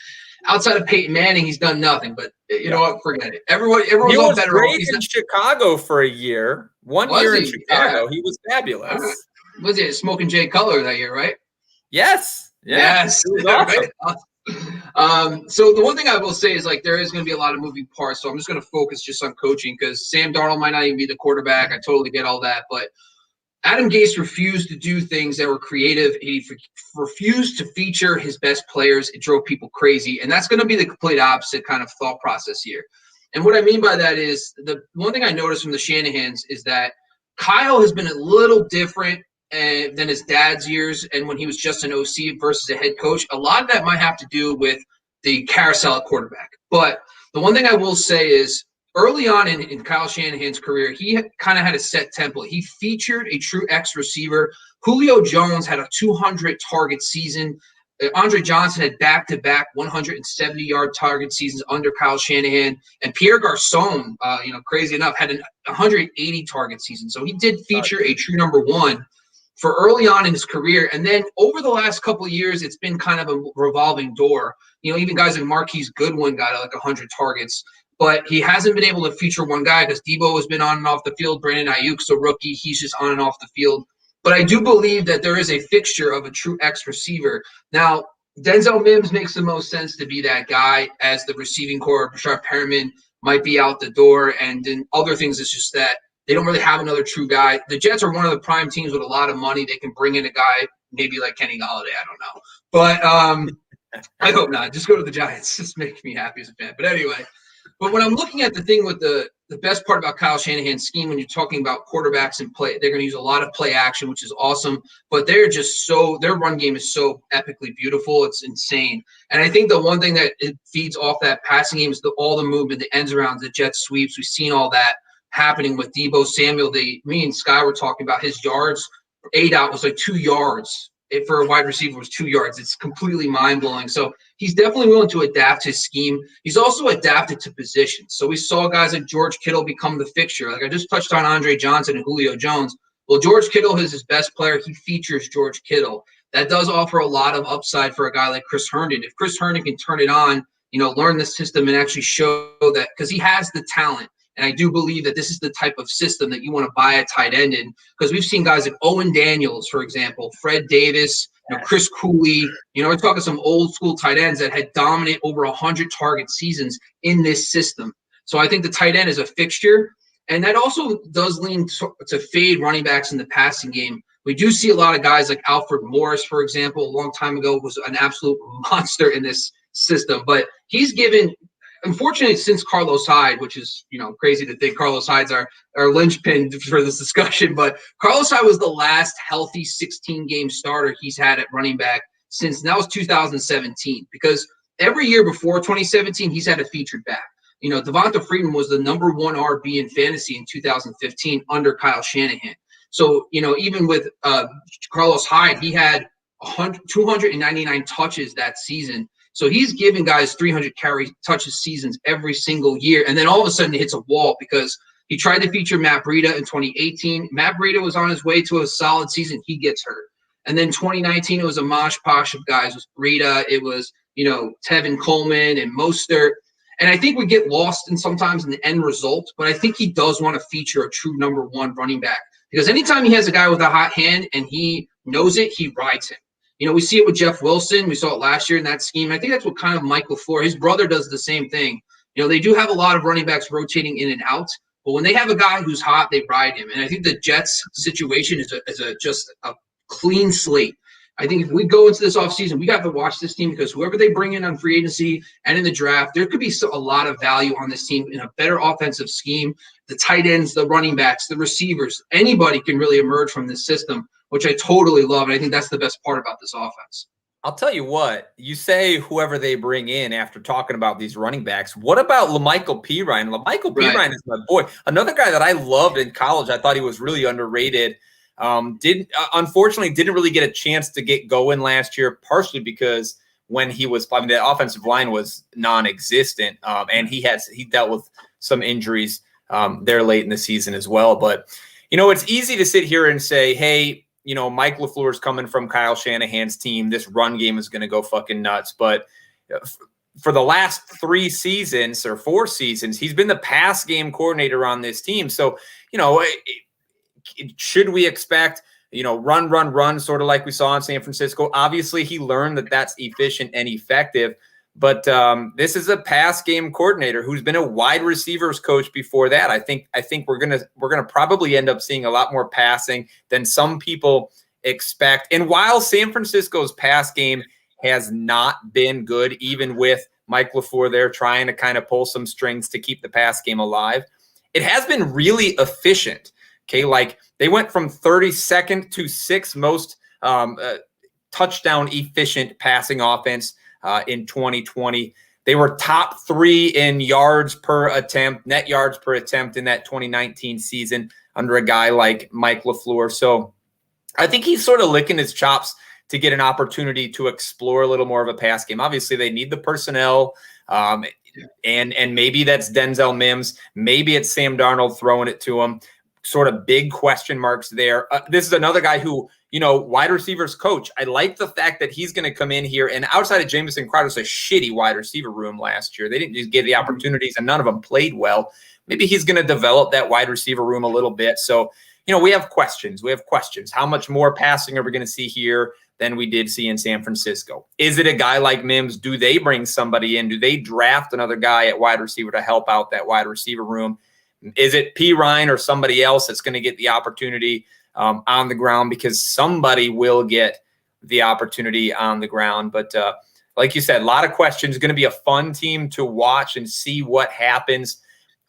outside of Peyton Manning, he's done nothing. But you know what? Forget it. Everyone's all better off. He's in Chicago for a year. One year in Chicago, yeah. He was fabulous. Was it Smoking Jay Cutler that year, right? Yes. Yes. Right. So the one thing I will say is there is going to be a lot of moving parts. So I'm just going to focus just on coaching because Sam Darnold might not even be the quarterback. I totally get all that. But Adam Gase refused to do things that were creative. He refused to feature his best players. It drove people crazy. And that's going to be the complete opposite kind of thought process here. And what I mean by that is the one thing I noticed from the Shanahans is that Kyle has been a little different than his dad's years and when he was just an OC versus a head coach. A lot of that might have to do with the carousel at quarterback. But the one thing I will say is early on in Kyle Shanahan's career, he kind of had a set template. He featured a true X receiver. Julio Jones had a 200-target season. Andre Johnson had back-to-back 170-yard target seasons under Kyle Shanahan. And Pierre Garçon, crazy enough, had a 180-target season. So he did feature a true number one for early on in his career. And then over the last couple of years, it's been kind of a revolving door. Even guys like Marquise Goodwin got 100 targets. But he hasn't been able to feature one guy because Debo has been on and off the field. Brandon Ayuk's a rookie. He's just on and off the field. But I do believe that there is a fixture of a true X receiver. Now, Denzel Mims makes the most sense to be that guy as the receiving core. Rashard Perriman might be out the door. And then other things, it's just that they don't really have another true guy. The Jets are one of the prime teams with a lot of money. They can bring in a guy, maybe like Kenny Golladay. I don't know. But I hope not. Just go to the Giants. Just make me happy as a fan. But anyway, but when I'm looking at the thing with the best part about Kyle Shanahan's scheme, when you're talking about quarterbacks and play, they're going to use a lot of play action, which is awesome. But they're just their run game is so epically beautiful. It's insane. And I think the one thing that it feeds off that passing game is all the movement, the ends arounds, the jet sweeps. We've seen all that. happening with Deebo Samuel. Me and Sky were talking about his yards. ADOT was like 2 yards. For a wide receiver was 2 yards. It's completely mind-blowing. So he's definitely willing to adapt his scheme. He's also adapted to positions. So we saw guys like George Kittle become the fixture. Like I just touched on Andre Johnson and Julio Jones. Well, George Kittle is his best player. He features George Kittle. That does offer a lot of upside for a guy like Chris Herndon. If Chris Herndon can turn it on, learn the system and actually show that, because he has the talent. And I do believe that this is the type of system that you want to buy a tight end in, because we've seen guys like Owen Daniels, for example, Fred Davis, Chris Cooley. We're talking some old school tight ends that had dominant over 100 target seasons in this system. So I think the tight end is a fixture. And that also does lean to fade running backs in the passing game. We do see a lot of guys like Alfred Morris, for example, a long time ago was an absolute monster in this system. But he's given – unfortunately, since Carlos Hyde, which is, crazy to think Carlos Hyde's our linchpin for this discussion, but Carlos Hyde was the last healthy 16-game starter he's had at running back since – that was 2017, because every year before 2017, he's had a featured back. Devonta Freeman was the number 1 RB in fantasy in 2015 under Kyle Shanahan. So, even with Carlos Hyde, he had 299 touches that season. So he's giving guys 300 carry touches seasons every single year. And then all of a sudden it hits a wall because he tried to feature Matt Breida in 2018. Matt Breida was on his way to a solid season. He gets hurt. And then 2019, it was a mosh posh of guys. It was Breida. It was, Tevin Coleman and Mostert. And I think we get lost sometimes in the end result, but I think he does want to feature a true number 1 running back, because anytime he has a guy with a hot hand and he knows it, he rides him. We see it with Jeff Wilson. We saw it last year in that scheme. I think that's what kind of Mike LaFleur, his brother, does the same thing. They do have a lot of running backs rotating in and out, but when they have a guy who's hot, they ride him. And I think the Jets situation is just a clean slate. I think if we go into this offseason, we got to watch this team, because whoever they bring in on free agency and in the draft, there could be a lot of value on this team in a better offensive scheme. The tight ends, the running backs, the receivers, anybody can really emerge from this system, which I totally love. And I think that's the best part about this offense. I'll tell you what, you say whoever they bring in after talking about these running backs. What about LaMichael Pirine? LaMichael Pirine is my boy. Another guy that I loved in college. I thought he was really underrated. Unfortunately didn't really get a chance to get going last year, partially because when he was, the offensive line was non-existent, and he dealt with some injuries there late in the season as well. But it's easy to sit here and say, hey, Mike LaFleur is coming from Kyle Shanahan's team. This run game is going to go fucking nuts. But for the last 3 seasons or 4 seasons, he's been the pass game coordinator on this team. So should we expect, run, sort of like we saw in San Francisco? Obviously, he learned that that's efficient and effective. But this is a pass game coordinator who's been a wide receivers coach before that. I think we're gonna probably end up seeing a lot more passing than some people expect. And while San Francisco's pass game has not been good, even with Mike LaFleur there trying to kind of pull some strings to keep the pass game alive, it has been really efficient. Okay, like they went from 32nd to 6th most touchdown efficient passing offense in 2020. They were top 3 in yards per attempt, net yards per attempt in that 2019 season under a guy like Mike LaFleur. So I think he's sort of licking his chops to get an opportunity to explore a little more of a pass game. Obviously, they need the personnel, and maybe that's Denzel Mims. Maybe it's Sam Darnold throwing it to him. Sort of big question marks there. This is another guy who, wide receivers coach. I like the fact that he's going to come in here, and outside of Jamison Crowder's a shitty wide receiver room last year. They didn't just give the opportunities, and none of them played well. Maybe he's going to develop that wide receiver room a little bit. So, we have questions. How much more passing are we going to see here than we did see in San Francisco? Is it a guy like Mims? Do they bring somebody in? Do they draft another guy at wide receiver to help out that wide receiver room? Is it Pirine or somebody else that's going to get the opportunity on the ground? Because somebody will get the opportunity on the ground. But like you said, a lot of questions. Going to be a fun team to watch and see what happens.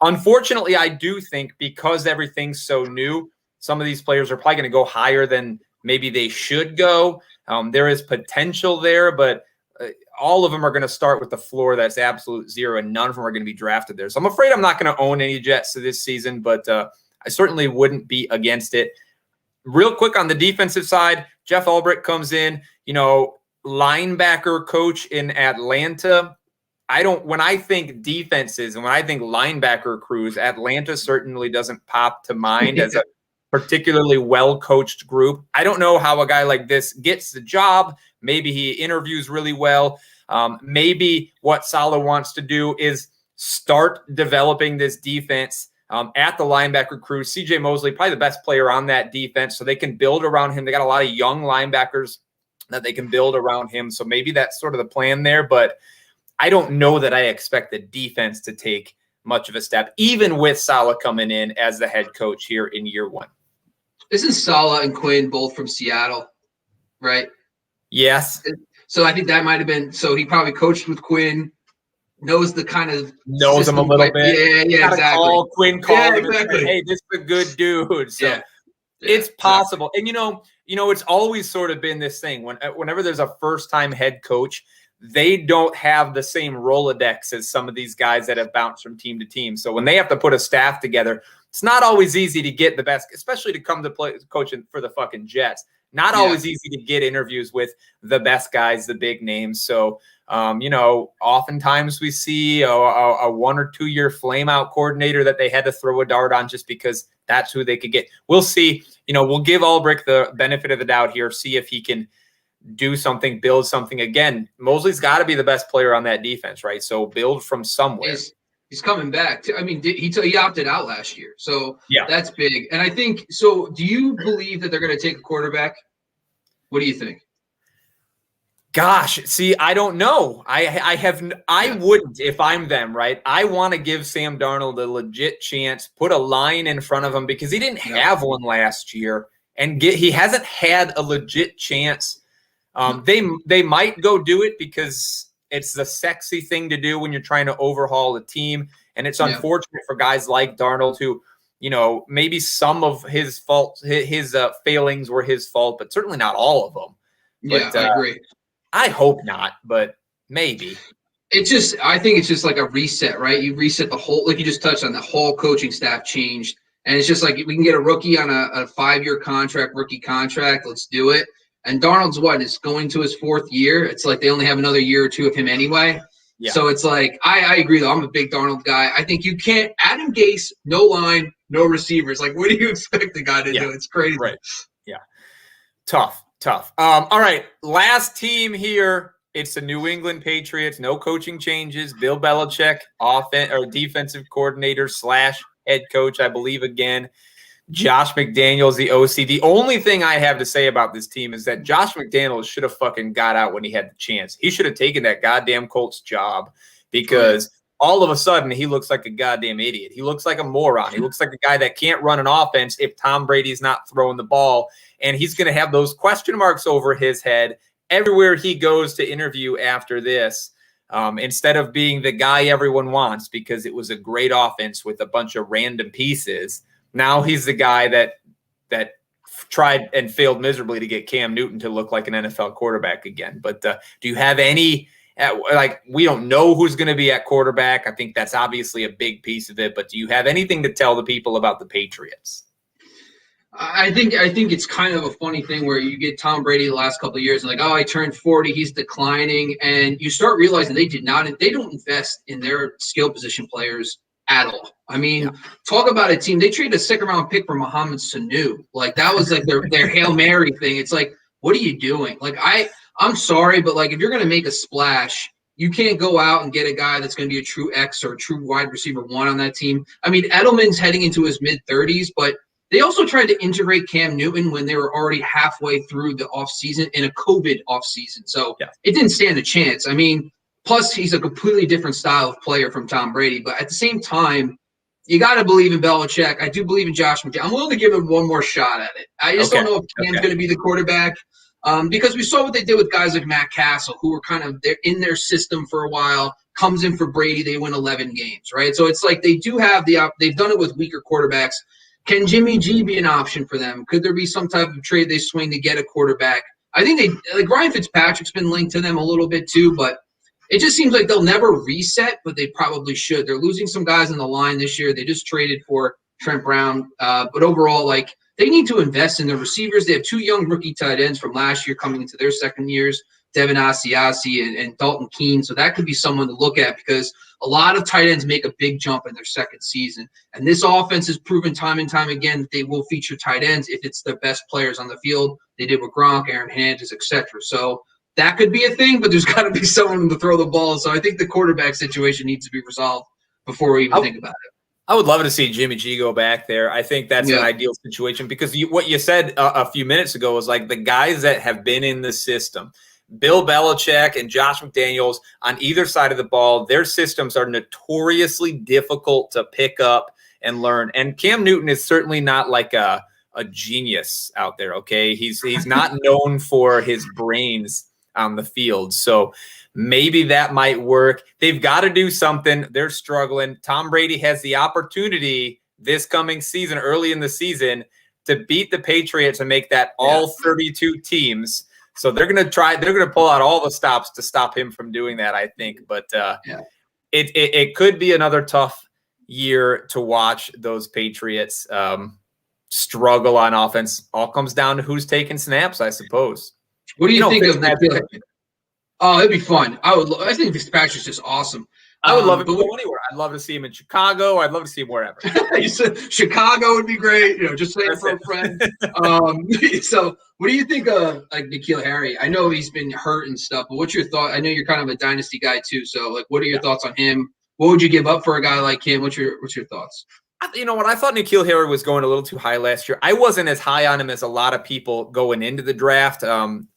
Unfortunately, I do think because everything's so new, some of these players are probably going to go higher than maybe they should go. There is potential there, but all of them are going to start with the floor that's absolute zero, and none of them are going to be drafted there. So I'm afraid I'm not going to own any Jets this season, but I certainly wouldn't be against it. Real quick on the defensive side, Jeff Ulbrich comes in, linebacker coach in Atlanta. When I think defenses and when I think linebacker crews, Atlanta certainly doesn't pop to mind as a particularly well-coached group. I don't know how a guy like this gets the job. Maybe he interviews really well. Maybe what Saleh wants to do is start developing this defense at the linebacker crew. CJ Mosley, probably the best player on that defense, so they can build around him. They got a lot of young linebackers that they can build around him. So maybe that's sort of the plan there, but I don't know that I expect the defense to take much of a step, even with Saleh coming in as the head coach here in year one. Isn't Saleh and Quinn both from Seattle, right? Yes. So I think that might have been – so he probably coached with Quinn, knows the kind of – knows him a little bit. Yeah, exactly. Quinn called him and said, hey, this is a good dude. So it's possible. And, it's always sort of been this thing. Whenever there's a first-time head coach, they don't have the same Rolodex as some of these guys that have bounced from team to team. So when they have to put a staff together, it's not always easy to get the best, especially to come to play coaching for the fucking Jets. Not always easy to get interviews with the best guys, the big names. So, oftentimes we see a 1 or 2 year flame out coordinator that they had to throw a dart on just because that's who they could get. We'll see. We'll give Ulbrich the benefit of the doubt here, see if he can do something, build something. Again, Mosley's got to be the best player on that defense, right? So build from somewhere. He's coming back. I mean, he opted out last year, so that's big. And I think so. Do you believe that they're going to take a quarterback? What do you think? Gosh, see, I don't know. I wouldn't if I'm them, right? I want to give Sam Darnold a legit chance, put a line in front of him because he didn't have one last year, and he hasn't had a legit chance. They might go do it because it's the sexy thing to do when you're trying to overhaul a team. And it's unfortunate for guys like Darnold who, maybe some of his faults, his failings were his fault, but certainly not all of them. But, I agree. I hope not, but maybe. I think it's just like a reset, right? You reset the whole, like you just touched on, the whole coaching staff changed. And it's just like, we can get a rookie on a 5-year rookie contract. Let's do it. And Darnold's is going to his 4th year. It's like they only have another year or two of him anyway. Yeah. So it's like, I agree, though. I'm a big Darnold guy. I think you can't – Adam Gase, no line, no receivers. Like, what do you expect the guy to do? It's crazy. Right. Yeah. Tough. All right, last team here. It's the New England Patriots. No coaching changes. Bill Belichick, defensive coordinator / head coach, I believe, again. Josh McDaniels, the OC. The only thing I have to say about this team is that Josh McDaniels should have fucking got out when he had the chance. He should have taken that goddamn Colts job because all of a sudden he looks like a goddamn idiot. He looks like a moron. He looks like a guy that can't run an offense if Tom Brady's not throwing the ball. And he's going to have those question marks over his head everywhere he goes to interview after this. Instead of being the guy everyone wants because it was a great offense with a bunch of random pieces. Now he's the guy that tried and failed miserably to get Cam Newton to look like an NFL quarterback again. But do you have any we don't know who's going to be at quarterback. I think that's obviously a big piece of it. But do you have anything to tell the people about the Patriots? I think it's kind of a funny thing where you get Tom Brady the last couple of years and I turned 40, he's declining, and you start realizing they don't invest in their skill position players at all. I mean, talk about a team. They traded a 2nd-round pick for Mohamed Sanu. That was their Hail Mary thing. It's like, what are you doing? I'm sorry, but if you're going to make a splash, you can't go out and get a guy that's going to be a true X or a true wide receiver 1 on that team. I mean, Edelman's heading into his mid-30s, but they also tried to integrate Cam Newton when they were already halfway through the offseason in a COVID offseason. So it didn't stand a chance. I mean, plus he's a completely different style of player from Tom Brady. But at the same time, you got to believe in Belichick. I do believe in Josh McDaniels. I'm willing to give him one more shot at it. I just don't know if Cam's going to be the quarterback because we saw what they did with guys like Matt Castle, who were kind of in their system for a while, comes in for Brady, they win 11 games, right? So it's like they do have they've done it with weaker quarterbacks. Can Jimmy G be an option for them? Could there be some type of trade they swing to get a quarterback? I think they like Ryan Fitzpatrick's been linked to them a little bit too, but it just seems like they'll never reset, but they probably should. They're losing some guys on the line this year. They just traded for Trent Brown, but overall, like they need to invest in their receivers. They have 2 young rookie tight ends from last year coming into their second years, Devin Asiasi and Dalton Keene. So that could be someone to look at because a lot of tight ends make a big jump in their second season. And this offense has proven time and time again that they will feature tight ends if it's their best players on the field. They did with Gronk, Aaron Hernandez, etc. So that could be a thing, but there's got to be someone to throw the ball. So I think the quarterback situation needs to be resolved before we even think about it. I would love to see Jimmy G go back there. I think that's an ideal situation because what you said a few minutes ago was like the guys that have been in the system, Bill Belichick and Josh McDaniels on either side of the ball, their systems are notoriously difficult to pick up and learn. And Cam Newton is certainly not like a genius out there, okay? He's not known for his brains on the field. So maybe that might work. They've got to do something. They're struggling. Tom Brady has the opportunity this coming season, early in the season, to beat the Patriots and make that all 32 teams. So they're going to pull out all the stops to stop him from doing that, I think. But it could be another tough year to watch those Patriots struggle on offense. All comes down to who's taking snaps, I suppose. What do you think of that? Oh, it'd be fun. I think Fitzpatrick's just awesome. I would love it to go anywhere. I'd love to see him in Chicago. I'd love to see him wherever. You said Chicago would be great. Just saying for a friend. So what do you think of like N'Keal Harry? I know he's been hurt and stuff, but what's your thought? I know you're kind of a dynasty guy too. So like, what are your thoughts on him? What would you give up for a guy like him? What's your thoughts? You know what? I thought N'Keal Harry was going a little too high last year. I wasn't as high on him as a lot of people going into the draft.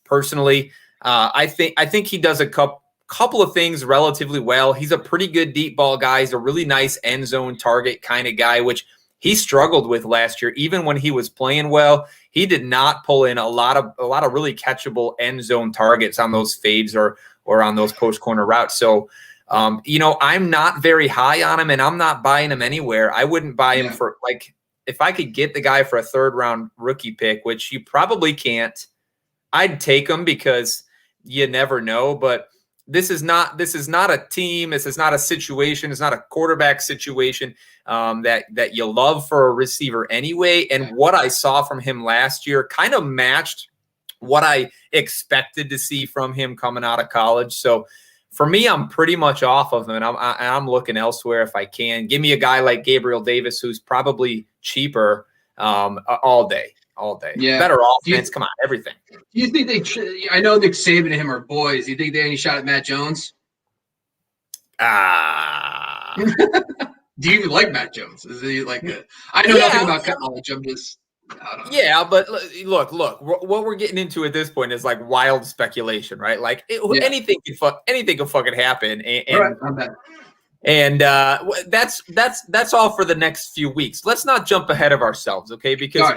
Personally, I think he does a couple of things relatively well. He's a pretty good deep ball guy. He's a really nice end zone target kind of guy, which he struggled with last year. Even when he was playing well, he did not pull in a lot of really catchable end zone targets on those fades or on those post corner routes. So, I'm not very high on him, and I'm not buying him anywhere. I wouldn't buy him for like if I could get the guy for a 3rd round rookie pick, which you probably can't. I'd take him because you never know, but this is not a team. This is not a situation. It's not a quarterback situation that you love for a receiver anyway. And what I saw from him last year kind of matched what I expected to see from him coming out of college. So for me, I'm pretty much off of him, and I'm looking elsewhere if I can. Give me a guy like Gabriel Davis, who's probably cheaper all day. Yeah. Better offense. Come on, everything. Do you think I know Nick Saban and him are boys. Do you think they have any shot at Matt Jones? Do you even like Matt Jones? Is he like I know nothing about college. I'm just I don't know. Yeah, but look. What we're getting into at this point is like wild speculation, right? Like anything can fucking happen, and that's all for the next few weeks. Let's not jump ahead of ourselves, okay? Because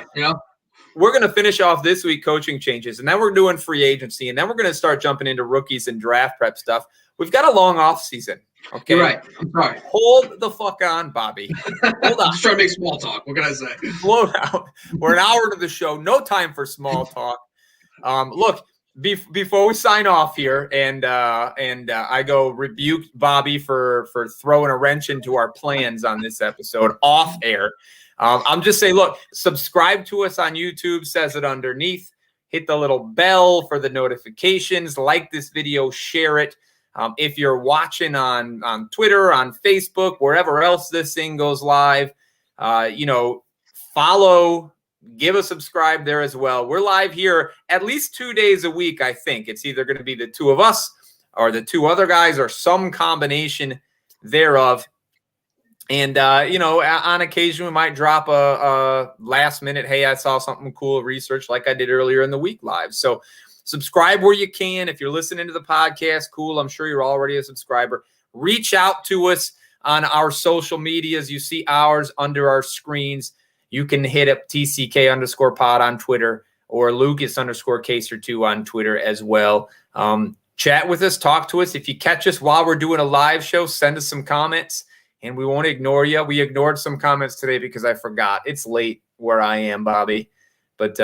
we're going to finish off this week coaching changes, and then we're doing free agency, and then we're going to start jumping into rookies and draft prep stuff. We've got a long off season. Okay. You're right. I'm sorry. Hold the fuck on, Bobby. Hold on. Just trying to make small talk. What can I say? Slow down. We're an hour into the show. No time for small talk. Look, before we sign off here, and I go rebuke Bobby for throwing a wrench into our plans on this episode off air. I'm just saying, look, subscribe to us on YouTube, says it underneath. Hit the little bell for the notifications. Like this video, share it. If you're watching on Twitter, on Facebook, wherever else this thing goes live, follow, give a subscribe there as well. We're live here at least 2 days a week, I think. It's either going to be the two of us or the two other guys or some combination thereof. And, on occasion, we might drop a last minute, hey, I saw something cool, research like I did earlier in the week live. So subscribe where you can. If you're listening to the podcast, cool. I'm sure you're already a subscriber. Reach out to us on our social medias. You see ours under our screens. You can hit up TCK_pod on Twitter or Lucas_Caser2 on Twitter as well. Chat with us. Talk to us. If you catch us while we're doing a live show, send us some comments, and we won't ignore you. We ignored some comments today because I forgot. It's late where I am, Bobby. But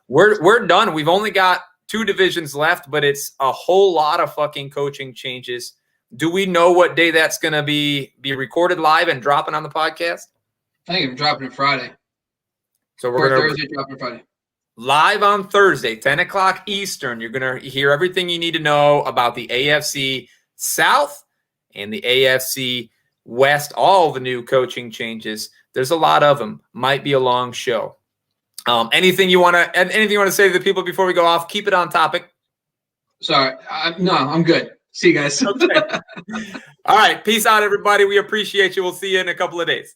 we're done. We've only got 2 divisions left, but it's a whole lot of fucking coaching changes. Do we know what day that's going to be recorded live and dropping on the podcast? I think I'm dropping it Friday. So we're going to Thursday, dropping Friday. Live on Thursday, 10 o'clock Eastern. You're going to hear everything you need to know about the AFC South and the AFC West, all the new coaching changes. There's a lot of them. Might be a long show. Anything you want to say to the people before we go off? Keep it on topic. Sorry. No, I'm good. See you guys. Okay. All right. Peace out, everybody. We appreciate you. We'll see you in a couple of days.